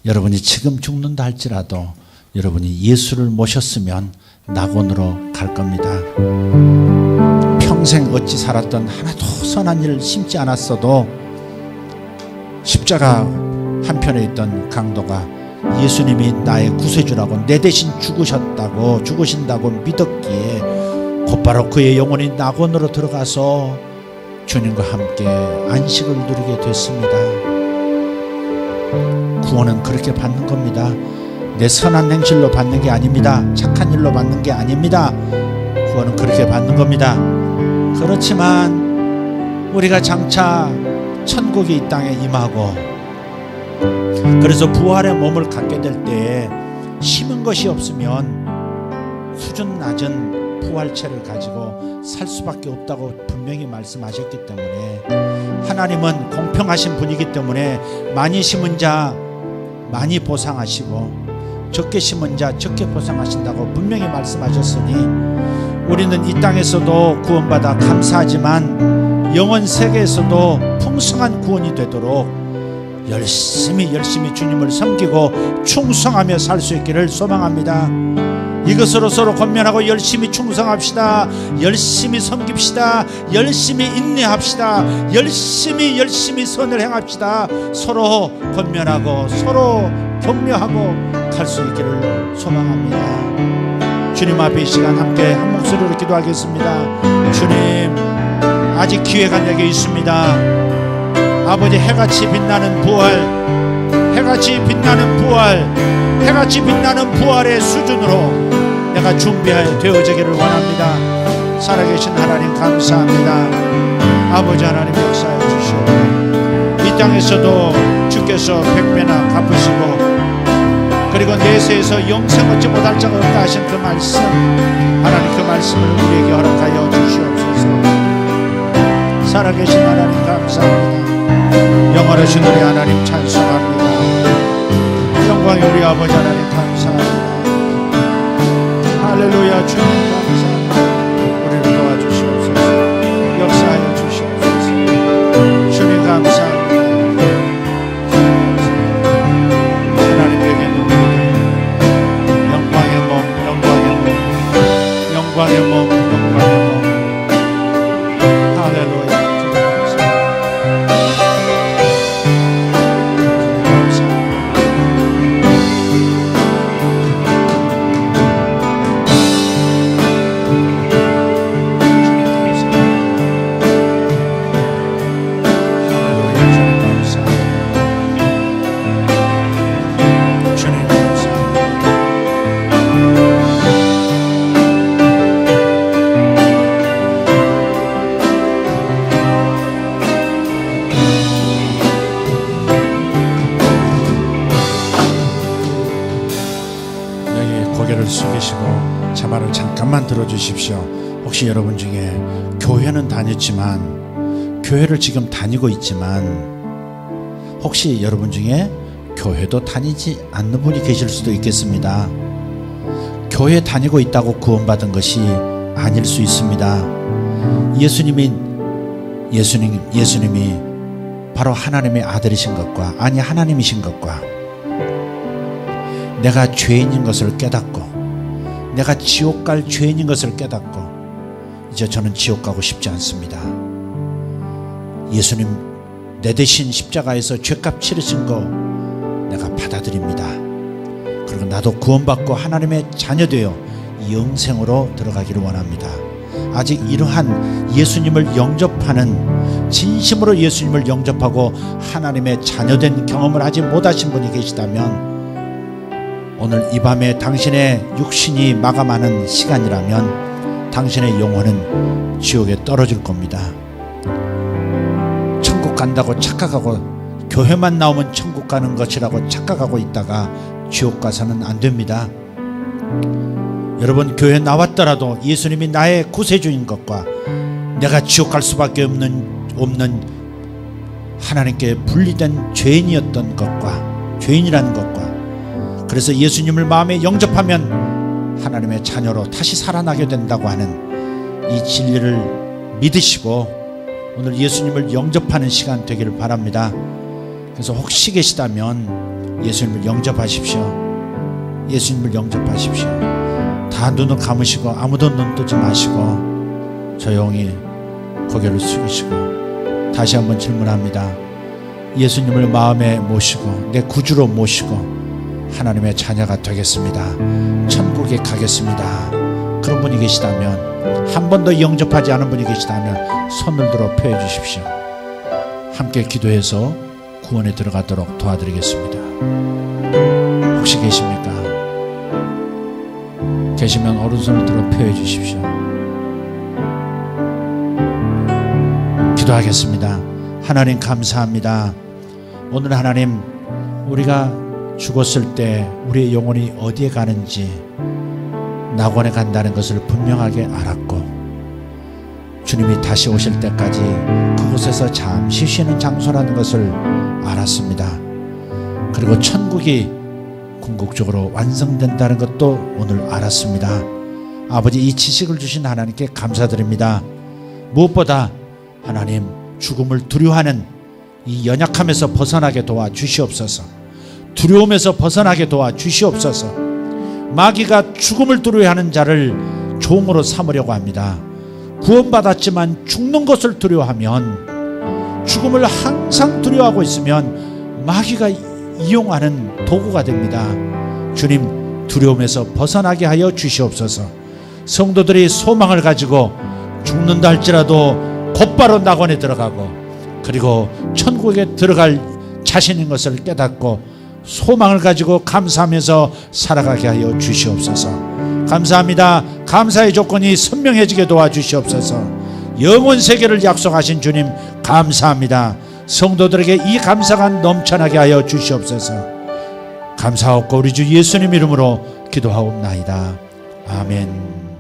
여러분이 지금 죽는다 할지라도 여러분이 예수를 모셨으면 낙원으로 갈 겁니다. 평생 어찌 살았던 하나도 선한 일을 심지 않았어도 십자가 한편에 있던 강도가 예수님이 나의 구세주라고 내 대신 죽으신다고 믿었기에 곧바로 그의 영혼이 낙원으로 들어가서 주님과 함께 안식을 누리게 됐습니다. 구원은 그렇게 받는 겁니다. 내 선한 행실로 받는 게 아닙니다. 착한 일로 받는 게 아닙니다. 구원은 그렇게 받는 겁니다. 그렇지만 우리가 장차 천국이 이 땅에 임하고 그래서 부활의 몸을 갖게 될 때에 심은 것이 없으면 수준 낮은 부활체를 가지고 살 수밖에 없다고 분명히 말씀하셨기 때문에 하나님은 공평하신 분이기 때문에 많이 심은 자 많이 보상하시고 적게 심은 자 적게 보상하신다고 분명히 말씀하셨으니 우리는 이 땅에서도 구원받아 감사하지만 영원 세계에서도 풍성한 구원이 되도록 열심히 주님을 섬기고 충성하며 살 수 있기를 소망합니다. 이것으로 서로 권면하고 열심히 충성합시다. 열심히 섬깁시다. 열심히 인내합시다. 열심히 선을 행합시다. 서로 권면하고 서로 격려하고 갈 수 있기를 소망합니다. 주님 앞에 이 시간 함께 한 목소리로 기도하겠습니다. 주님, 아직 기회가 내게 있습니다. 아버지, 해같이 빛나는 부활, 해같이 빛나는 부활, 해같이 빛나는 부활의 수준으로 내가 준비하여 되어지기를 원합니다. 살아계신 하나님 감사합니다. 아버지 하나님 역사해 주시오. 이 땅에서도 주께서 100배나 갚으시고 그리고 내세에서 영생 얻지 못할 자가 없다 하신 그 말씀, 하나님 그 말씀을 우리에게 허락하여 주시옵소서. 살아계신 하나님 감사합니다. 영원하신 우리 하나님 찬송합니다. 영광의 우리 아버지 하나님 감사합니다. 할렐루야. 주님 감사합니다. 우리를 도와주시옵소서. 역사하여 주시옵소서. 주님 감사합니다. 하나님에게 누립니다. 영광의 몸, 영광의 몸, 영광의 몸, 영광의 몸. 할렐루야. 제 말을 잠깐만 들어주십시오. 혹시 여러분 중에 교회는 다녔지만 교회를 지금 다니고 있지만 혹시 여러분 중에 교회도 다니지 않는 분이 계실 수도 있겠습니다. 교회 다니고 있다고 구원받은 것이 아닐 수 있습니다. 예수님이 바로 하나님의 아들이신 것과 아니 하나님이신 것과 내가 죄인인 것을 깨닫고 내가 지옥 갈 죄인인 것을 깨닫고 이제 저는 지옥 가고 싶지 않습니다. 예수님 내 대신 십자가에서 죄값 치르신 거 내가 받아들입니다. 그리고 나도 구원받고 하나님의 자녀 되어 영생으로 들어가기를 원합니다. 아직 이러한 예수님을 영접하는 진심으로 예수님을 영접하고 하나님의 자녀된 경험을 하지 못하신 분이 계시다면 오늘 이 밤에 당신의 육신이 마감하는 시간이라면 당신의 영혼은 지옥에 떨어질 겁니다. 천국 간다고 착각하고 교회만 나오면 천국 가는 것이라고 착각하고 있다가 지옥 가서는 안 됩니다. 여러분, 교회 나왔더라도 예수님이 나의 구세주인 것과 내가 지옥 갈 수밖에 없는 하나님께 분리된 죄인이었던 것과 죄인이라는 것과 그래서 예수님을 마음에 영접하면 하나님의 자녀로 다시 살아나게 된다고 하는 이 진리를 믿으시고 오늘 예수님을 영접하는 시간 되기를 바랍니다. 그래서 혹시 계시다면 예수님을 영접하십시오. 예수님을 영접하십시오. 다 눈을 감으시고 아무도 눈 뜨지 마시고 조용히 고개를 숙이시고 다시 한번 질문합니다. 예수님을 마음에 모시고 내 구주로 모시고 하나님의 자녀가 되겠습니다. 천국에 가겠습니다. 그런 분이 계시다면, 한 번도 영접하지 않은 분이 계시다면 손을 들어 펴해 주십시오. 함께 기도해서 구원에 들어가도록 도와드리겠습니다. 혹시 계십니까? 계시면 오른손을 들어 펴해 주십시오. 기도하겠습니다. 하나님 감사합니다. 오늘 하나님, 우리가 죽었을 때 우리의 영혼이 어디에 가는지 낙원에 간다는 것을 분명하게 알았고 주님이 다시 오실 때까지 그곳에서 잠시 쉬는 장소라는 것을 알았습니다. 그리고 천국이 궁극적으로 완성된다는 것도 오늘 알았습니다. 아버지, 이 지식을 주신 하나님께 감사드립니다. 무엇보다 하나님, 죽음을 두려워하는 이 연약함에서 벗어나게 도와주시옵소서. 두려움에서 벗어나게 도와주시옵소서. 마귀가 죽음을 두려워하는 자를 종으로 삼으려고 합니다. 구원받았지만 죽는 것을 두려워하면, 죽음을 항상 두려워하고 있으면 마귀가 이용하는 도구가 됩니다. 주님, 두려움에서 벗어나게 하여 주시옵소서. 성도들이 소망을 가지고 죽는다 할지라도 곧바로 낙원에 들어가고 그리고 천국에 들어갈 자신인 것을 깨닫고 소망을 가지고 감사하면서 살아가게 하여 주시옵소서. 감사합니다. 감사의 조건이 선명해지게 도와주시옵소서. 영원 세계를 약속하신 주님 감사합니다. 성도들에게 이 감사가 넘쳐나게 하여 주시옵소서. 감사하옵고 우리 주 예수님 이름으로 기도하옵나이다. 아멘.